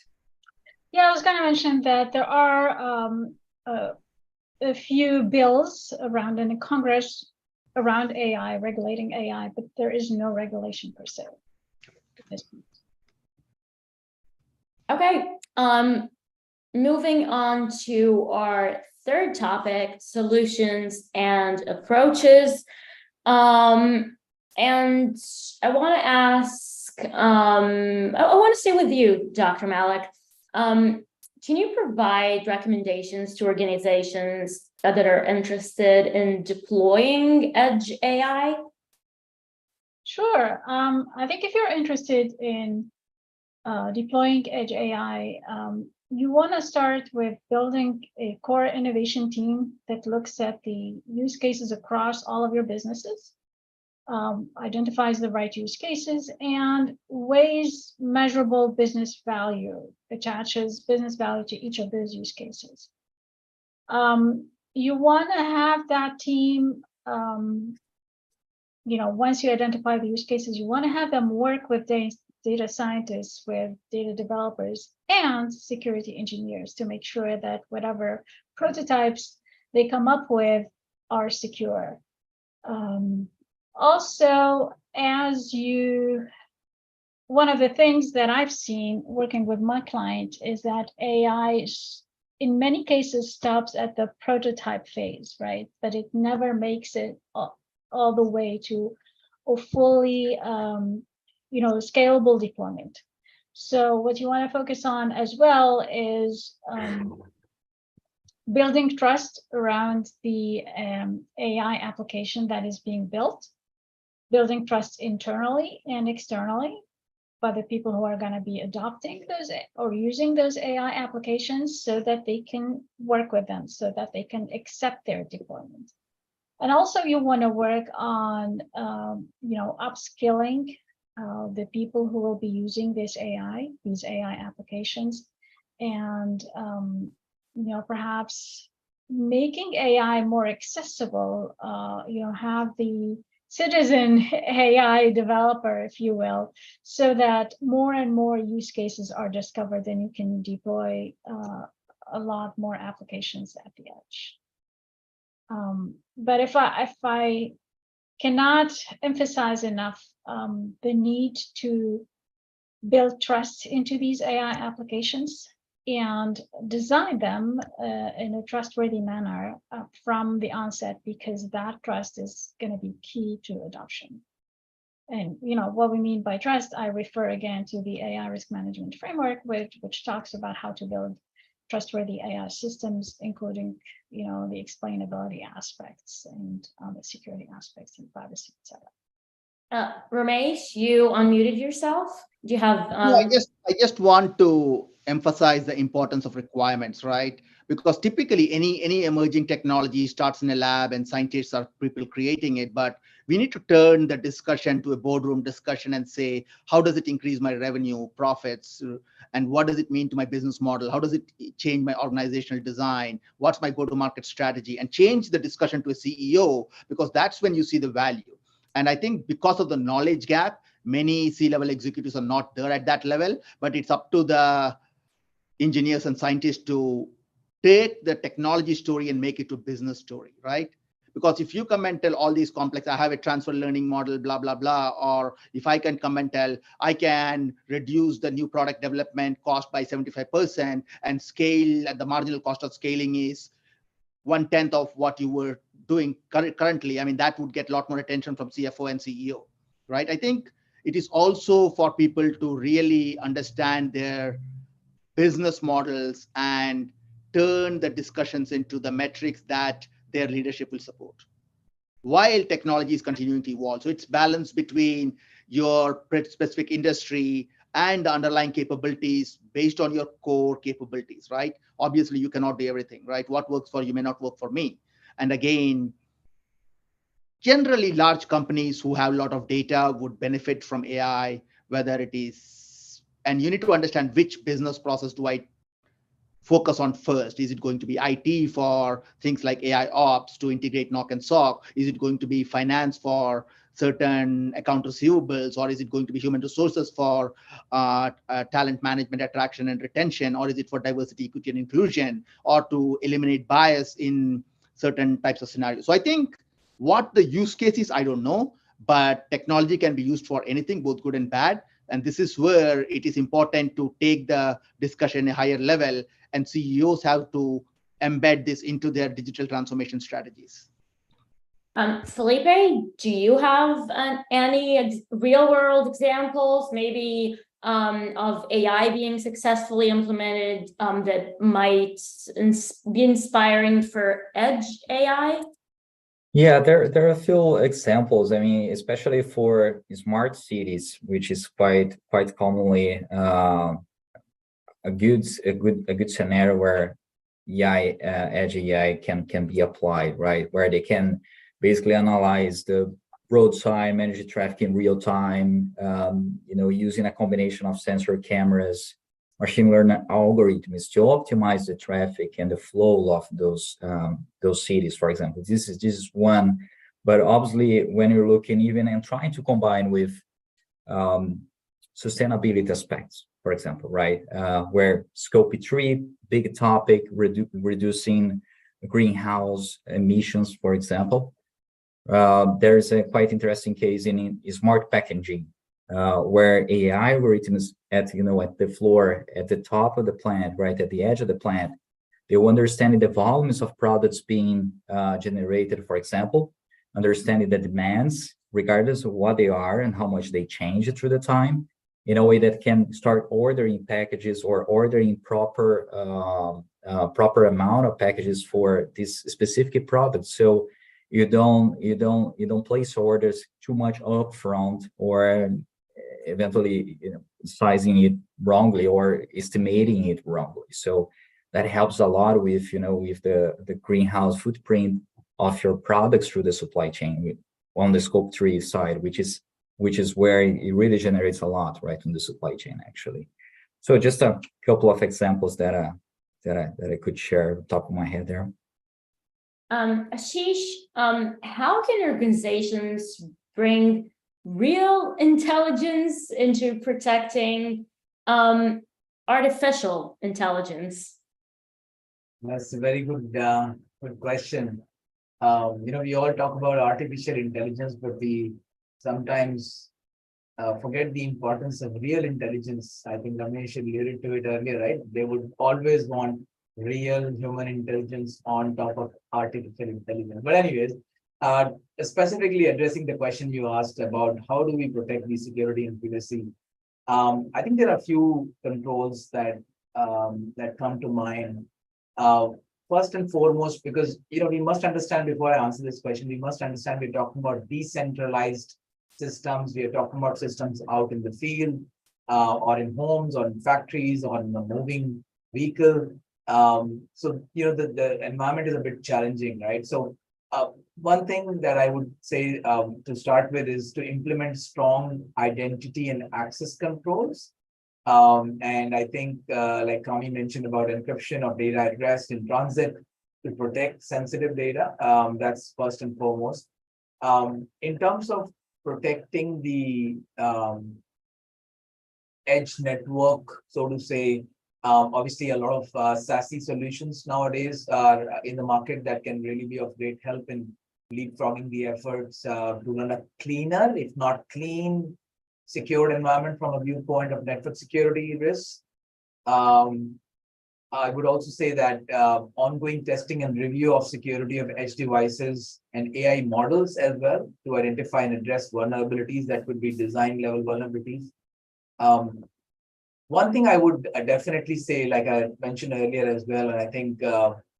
Yeah, I was going to mention that there are a few bills around in Congress around AI, regulating AI, but there is no regulation per se. Okay, moving on to our third topic, solutions and approaches. And I want to ask, I want to stay with you, Dr. Malik. Can you provide recommendations to organizations that are interested in deploying edge AI? Sure. I think if you're interested in deploying edge AI, you want to start with building a core innovation team that looks at the use cases across all of your businesses, identifies the right use cases, and weighs measurable business value, attaches business value to each of those use cases. You want to have that team, once you identify the use cases, you want to have them work with data scientists, with data developers, and security engineers to make sure that whatever prototypes they come up with are secure. Also, one of the things that I've seen working with my client is that AI in many cases stops at the prototype phase, right? But it never makes it all the way to a fully scalable deployment. So what you want to focus on as well is building trust around the AI application that is being built, building trust internally and externally by the people who are going to be adopting those or using those AI applications, so that they can work with them, so that they can accept their deployment. And also you want to work on upskilling the people who will be using these AI applications, and perhaps making AI more accessible. Have the citizen AI developer, if you will, so that more and more use cases are discovered, and you can deploy a lot more applications at the edge. But if I cannot emphasize enough the need to build trust into these AI applications and design them in a trustworthy manner from the onset, because that trust is going to be key to adoption. And what we mean by trust, I refer again to the AI risk management framework, which talks about how to build trustworthy AI systems, including the explainability aspects and the security aspects and privacy, etc. Ramesh, you unmuted yourself. Do you have? I just want to emphasize the importance of requirements, right? Because typically any emerging technology starts in a lab and scientists are people creating it, but we need to turn the discussion to a boardroom discussion and say, how does it increase my revenue, profits, and what does it mean to my business model? How does it change my organizational design? What's my go-to-market strategy? And change the discussion to a CEO, because that's when you see the value. And I think because of the knowledge gap, many C-level executives are not there at that level, but it's up to the engineers and scientists to take the technology story and make it to business story, right? Because if you come and tell all these complex, I have a transfer learning model, blah, blah, blah, or if I can come and tell, I can reduce the new product development cost by 75% and scale, and the marginal cost of scaling is 1/10 of what you were doing currently, I mean, that would get a lot more attention from CFO and CEO, right? I think it is also for people to really understand their business models and turn the discussions into the metrics that their leadership will support, while technology is continuing to evolve. So it's balance between your specific industry and the underlying capabilities based on your core capabilities, right? Obviously, you cannot do everything, right? What works for you may not work for me. And again, generally large companies who have a lot of data would benefit from AI, whether it is, and you need to understand which business process do I focus on first. Is it going to be IT for things like AI ops to integrate NOC and SOC? Is it going to be finance for certain account receivables, or is it going to be human resources for talent management, attraction and retention, or is it for diversity, equity and inclusion, or to eliminate bias in certain types of scenarios? So I think what the use case is, I don't know, but technology can be used for anything, both good and bad. And this is where it is important to take the discussion a higher level, and CEOs have to embed this into their digital transformation strategies. Felipe, do you have any real world examples, maybe of AI being successfully implemented that might be inspiring for edge AI? Yeah, there are a few examples. I mean, especially for smart cities, which is quite commonly a good scenario where AI, edge AI can be applied, right? Where they can basically analyze the road sign, manage traffic in real time, using a combination of sensor cameras, machine learning algorithms to optimize the traffic and the flow of those cities, for example. This is one, but obviously when you're looking even and trying to combine with sustainability aspects, for example, right? Where Scope 3, big topic, reducing greenhouse emissions, for example. There's a quite interesting case in smart packaging, where AI algorithms at the floor, at the top of the plant, right at the edge of the plant, they will understand the volumes of products being generated, for example, understanding the demands, regardless of what they are and how much they change through the time, in a way that can start ordering packages or ordering proper amount of packages for this specific product. So you don't place orders too much upfront, or eventually sizing it wrongly or estimating it wrongly. So that helps a lot with with the greenhouse footprint of your products through the supply chain on the Scope 3 side, which is where it really generates a lot, right, in the supply chain actually. So just a couple of examples that I could share on top of my head there. Ashish, how can organizations bring real intelligence into protecting artificial intelligence? That's a very good question. We all talk about artificial intelligence, but we sometimes forget the importance of real intelligence. I think Ramesh alluded to it earlier, right? They would always want real human intelligence on top of artificial intelligence. But anyways, specifically addressing the question you asked about how do we protect the security and privacy, I think there are a few controls that come to mind. First and foremost, because we must understand, before I answer this question, we must understand we're talking about decentralized systems. We are talking about systems out in the field, or in homes, or in factories, or in a moving vehicle. So the environment is a bit challenging, right? So one thing that I would say to start with is to implement strong identity and access controls. And I think like Kami mentioned about encryption of data at rest in transit to protect sensitive data. That's first and foremost. In terms of protecting the edge network, so to say, obviously a lot of SASE solutions nowadays are in the market that can really be of great help in leapfrogging the efforts to run a cleaner, if not clean, secured environment from a viewpoint of network security risks. I would also say that ongoing testing and review of security of edge devices and AI models as well to identify and address vulnerabilities that could be design level vulnerabilities. One thing I would definitely say, like I mentioned earlier as well, and I think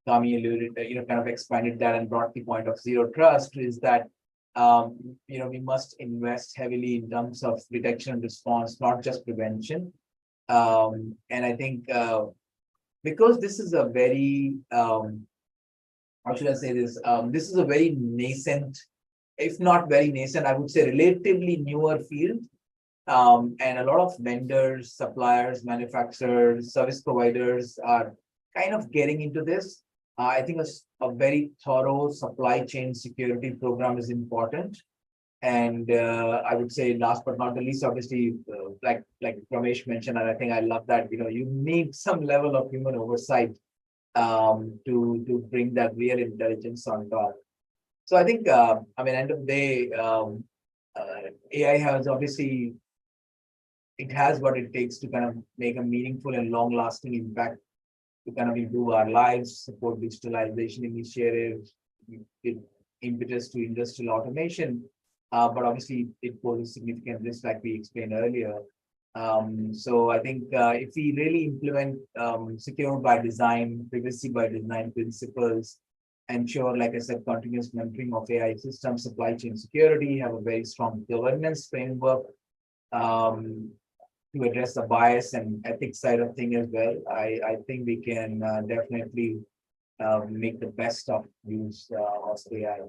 Kami alluded, kind of expanded that and brought the point of zero trust, is that we must invest heavily in terms of detection and response, not just prevention. And I think because this is a very, how should I say this? This is a very nascent, if not very nascent, I would say relatively newer field. And a lot of vendors, suppliers, manufacturers, service providers are kind of getting into this. I think a very thorough supply chain security program is important. And I would say last but not the least, obviously, like Ramesh mentioned, and I think I love that, you need some level of human oversight to bring that real intelligence on top. So I think, end of the day, AI has obviously, it has what it takes to kind of make a meaningful and long-lasting impact to kind of improve our lives, support digitalization initiatives, give impetus to industrial automation. But obviously, it poses significant risk, like we explained earlier. So I think if we really implement secure by design, privacy by design principles, ensure, like I said, continuous monitoring of AI systems, supply chain security, have a very strong governance framework to address the bias and ethics side of thing as well, I think we can definitely make the best of use of AI.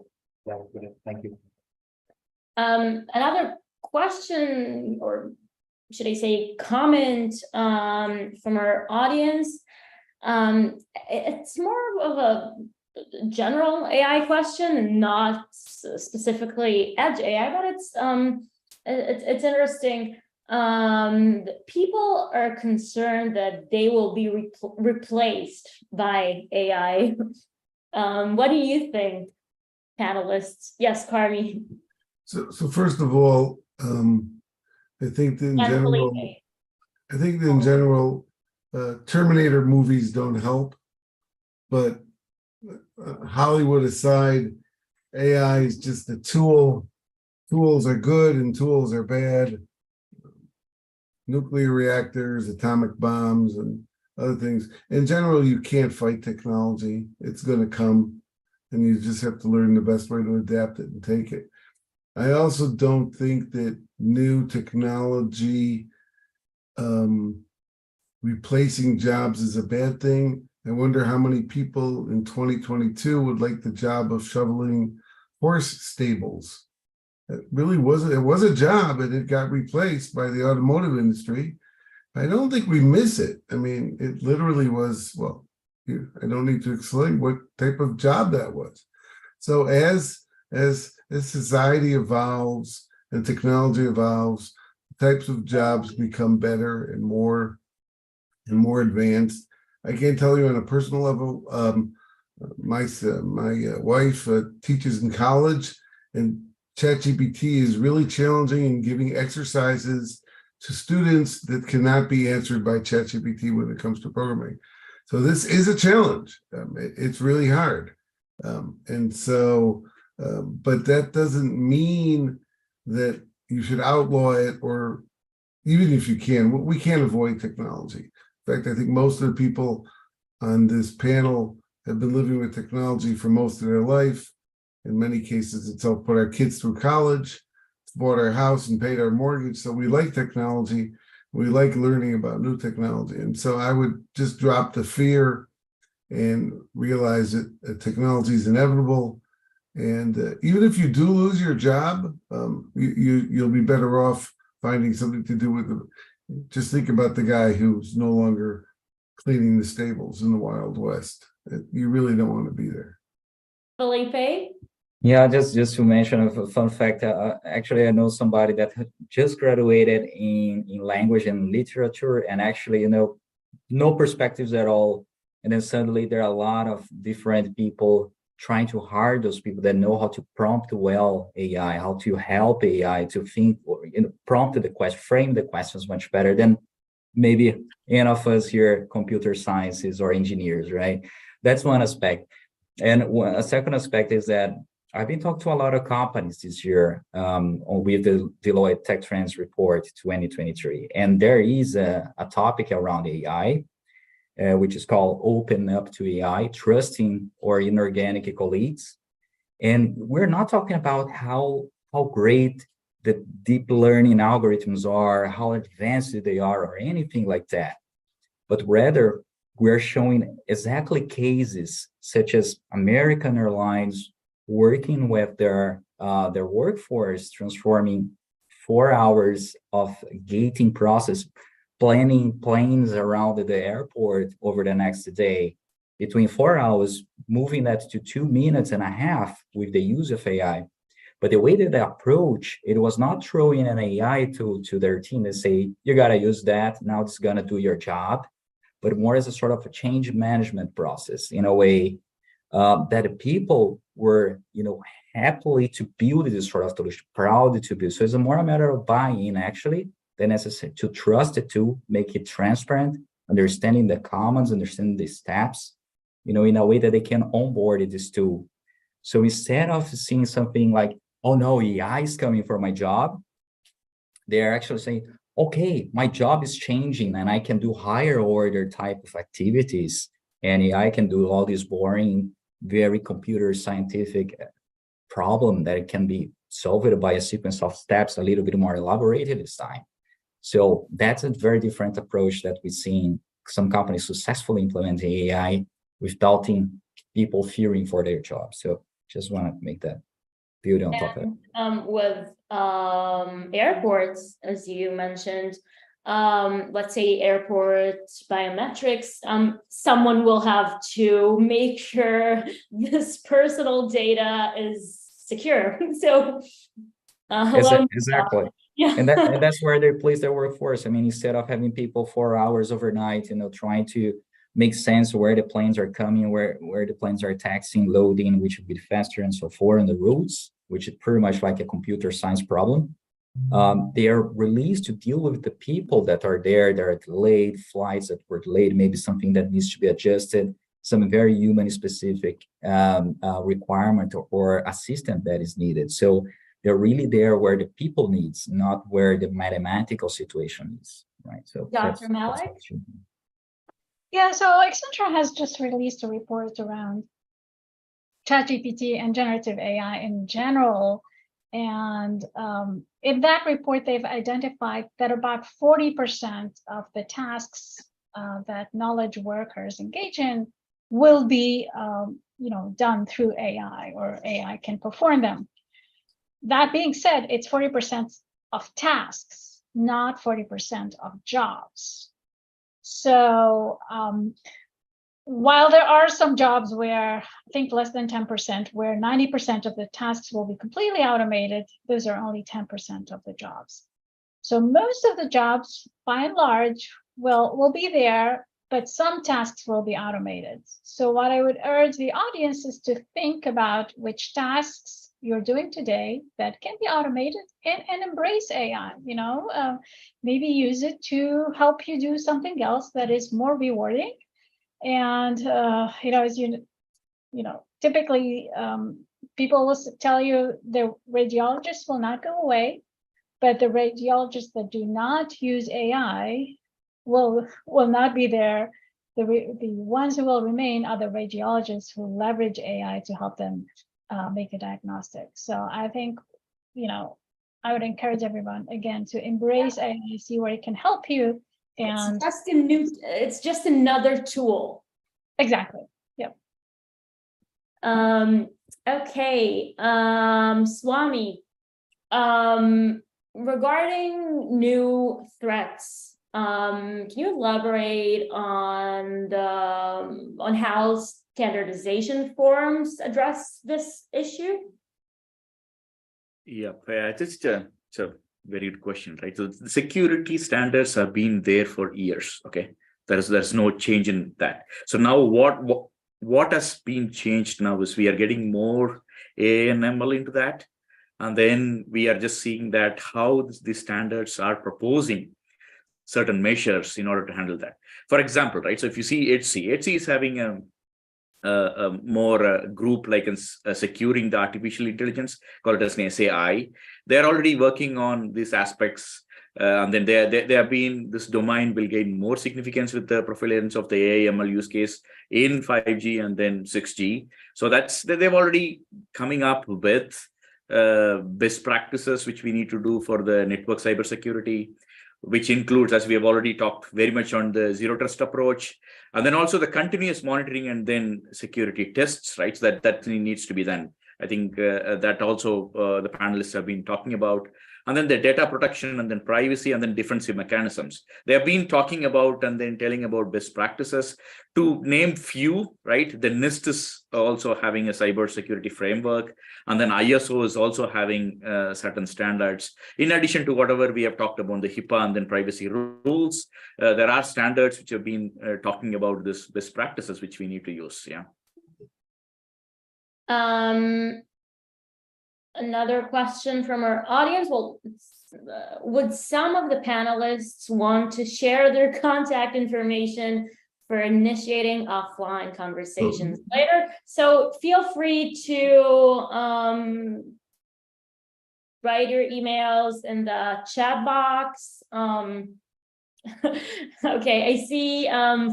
Thank you. Another question, or should I say comment, from our audience. It's more of a general AI question, not specifically edge AI, but it's interesting. People are concerned that they will be replaced by AI. What do you think, panelists? Yes, Carmi. So first of all, I think that in general, Terminator movies don't help, but Hollywood aside, AI is just a tool. Tools are good and tools are bad. Nuclear reactors, atomic bombs, and other things. In general, you can't fight technology. It's going to come, and you just have to learn the best way to adapt it and take it. I also don't think that new technology replacing jobs is a bad thing. I wonder how many people in 2022 would like the job of shoveling horse stables. It really wasn't, it was a job and it got replaced by the automotive industry. I don't think we miss it. I mean, it literally was, well, I don't need to explain what type of job that was. So as society evolves and technology evolves, types of jobs become better and more advanced. I can't tell you on a personal level, my wife teaches in college, and ChatGPT is really challenging in giving exercises to students that cannot be answered by ChatGPT when it comes to programming. So this is a challenge. It's really hard. And so, but that doesn't mean that you should outlaw it, or even if you can, we can't avoid technology. In fact, I think most of the people on this panel have been living with technology for most of their life. In many cases, it's helped put our kids through college, it's bought our house and paid our mortgage. So we like technology. We like learning about new technology. And so I would just drop the fear and realize that technology is inevitable. And even if you do lose your job, you'll be better off finding something to do with it. Just think about the guy who's no longer cleaning the stables in the Wild West. You really don't want to be there. Felipe? Yeah, just to mention a fun fact, actually I know somebody that just graduated in language and literature, and actually, no perspectives at all. And then suddenly there are a lot of different people trying to hire those people that know how to prompt well AI, how to help AI to think, or prompt the question, frame the questions much better than maybe any of us here, computer sciences or engineers, right? That's one aspect. And a second aspect is that I've been talking to a lot of companies this year with the Deloitte Tech Trends Report 2023. And there is a topic around AI, which is called Open Up to AI, Trusting Our Inorganic Colleagues. And we're not talking about how great the deep learning algorithms are, how advanced they are, or anything like that. But rather, we're showing exactly cases such as American Airlines working with their workforce, transforming 4 hours of gating process, planning planes around the airport over the next day, between 4 hours, moving that to 2.5 minutes with the use of AI. But the way that they approach, it was not throwing an AI to their team and say, you got to use that, now it's going to do your job, but more as a sort of a change management process in a way that the people were, happily to build this sort of solution, proud to build. So it's more a matter of buying actually than necessary to trust it, to make it transparent, understanding the commands, understanding the steps, in a way that they can onboard this tool. So instead of seeing something like, oh no, AI is coming for my job, they're actually saying, okay, my job is changing and I can do higher order type of activities, and AI can do all these boring, very computer scientific problem that it can be solved by a sequence of steps, a little bit more elaborated this time. So that's a very different approach that we've seen some companies successfully implementing AI without people fearing for their jobs. So just want to make that build on top of it. With airports, as you mentioned, let's say airport biometrics, someone will have to make sure this personal data is secure. So hello. Exactly. Yeah. And that's where they place their workforce. I mean, instead of having people 4 hours overnight, trying to make sense where the planes are coming, where the planes are taxiing, loading, which would be faster and so forth, and the routes, which is pretty much like a computer science problem. They are released to deal with the people that are there. There are delayed flights that were delayed, maybe something that needs to be adjusted, some very human specific requirement or assistant that is needed. So they're really there where the people needs, not where the mathematical situation is, right? So Dr. Malik? Yeah, so Accenture has just released a report around ChatGPT and generative AI in general. And in that report, they've identified that about 40% of the tasks that knowledge workers engage in will be done through AI, or AI can perform them. That being said, it's 40% of tasks, not 40% of jobs. So while there are some jobs where, I think less than 10%, where 90% of the tasks will be completely automated, those are only 10% of the jobs. So most of the jobs, by and large, will be there, but some tasks will be automated. So what I would urge the audience is to think about which tasks you're doing today that can be automated, and embrace AI. Maybe use it to help you do something else that is more rewarding. And as typically people will tell you the radiologists will not go away, but the radiologists that do not use AI will not be there. The ones who will remain are the radiologists who leverage AI to help them make a diagnostic. So I think, I would encourage everyone again to embrace AI, see where it can help you. And it's just another tool. Exactly. Yep. Okay. Swami, regarding new threats, can you elaborate on how standardization forums address this issue? Yeah, it's a very good question, right? So the security standards have been there for years. Okay, there's no change in that. So now what has been changed now is we are getting more AI and ML into that, and then we are just seeing that how the standards are proposing certain measures in order to handle that. For example, right? So if you see HC is having a more group like securing the artificial intelligence, called it as an SAI. They're already working on these aspects And then there have been, this domain will gain more significance with the prevalence of the AI/ML use case in 5G and then 6G. So they've already coming up with best practices which we need to do for the network cybersecurity, which includes, as we have already talked very much on the zero trust approach, and then also the continuous monitoring and then security tests, right? So that needs to be done. I think that also the panelists have been talking about. And then the data protection and then privacy and then defensive mechanisms. They have been talking about and then telling about best practices. To name few, right? The NIST is also having a cybersecurity framework. And then ISO is also having certain standards. In addition to whatever we have talked about, the HIPAA and then privacy rules, there are standards which have been talking about this best practices which we need to use. Yeah. Another question from our audience. Well, would some of the panelists want to share their contact information for initiating offline conversations later? So feel free to write your emails in the chat box. Okay, I see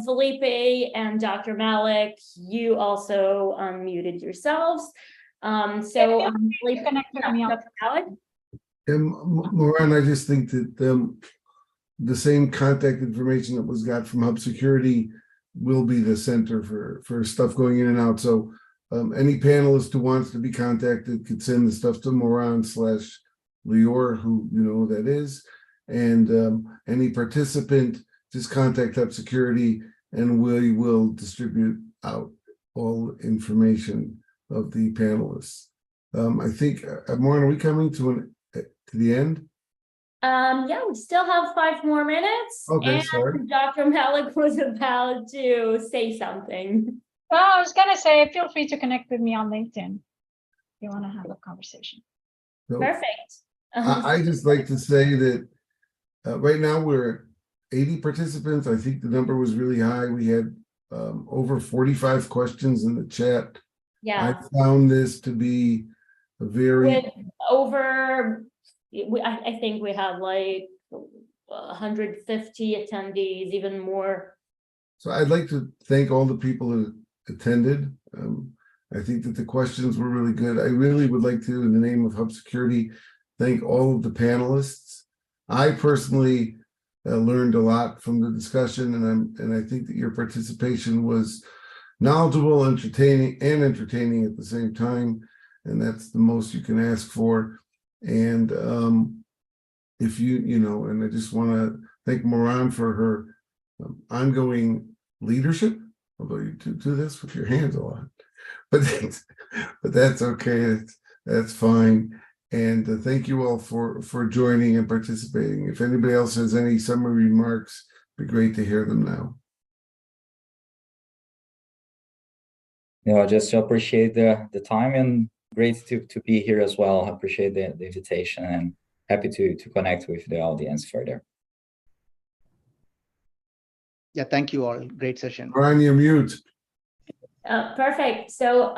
Felipe and Dr. Malik, you also unmuted yourselves. Felipe, connect with me on Dr. Malik? Moran, I just think that the same contact information that was got from Hub Security will be the center for stuff going in and out. So any panelist who wants to be contacted could send the stuff to Moran/Lior, who you know who that is. And any participant, just contact Hub Security and we will distribute out all information of the panelists. I think, Moran, are we coming to the end? Yeah, we still have 5 more minutes. Okay, and sorry. Dr. Malik was about to say something. Well, I was gonna say, feel free to connect with me on LinkedIn if you want to have a conversation. So, Perfect. I just like to say that right now we're at 80 participants. I think the number was really high. We had over 45 questions in the chat. Yeah. I found this to be a very With over, I think we had like 150 attendees, even more. So I'd like to thank all the people who attended. I think that the questions were really good. I really would like to, in the name of Hub Security, thank all of the panelists. I personally learned a lot from the discussion, and I think that your participation was knowledgeable, entertaining at the same time, and that's the most you can ask for. And if and I just want to thank Moran for her ongoing leadership, although you do this with your hands a lot, but that's okay. That's fine. And thank you all for joining and participating. If anybody else has any summary remarks, it'd be great to hear them now. I just appreciate the time and great to be here as well. I appreciate the invitation and happy to connect with the audience further. Yeah, thank you all. Great session. Brian, you're mute. Perfect. So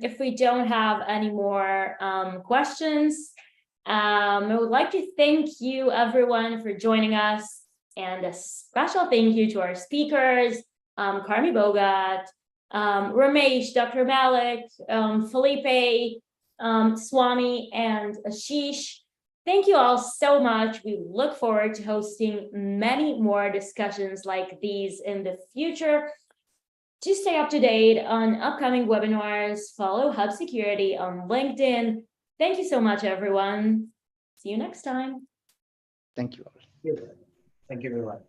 if we don't have any more questions, I would like to thank you everyone for joining us, and a special thank you to our speakers, Karmi Bogat, Ramesh, Dr. Malik, Felipe, Swami, and Ashish. Thank you all so much. We look forward to hosting many more discussions like these in the future. To stay up to date on upcoming webinars, follow Hub Security on LinkedIn. Thank you so much, everyone. See you next time. Thank you all. Thank you, everyone.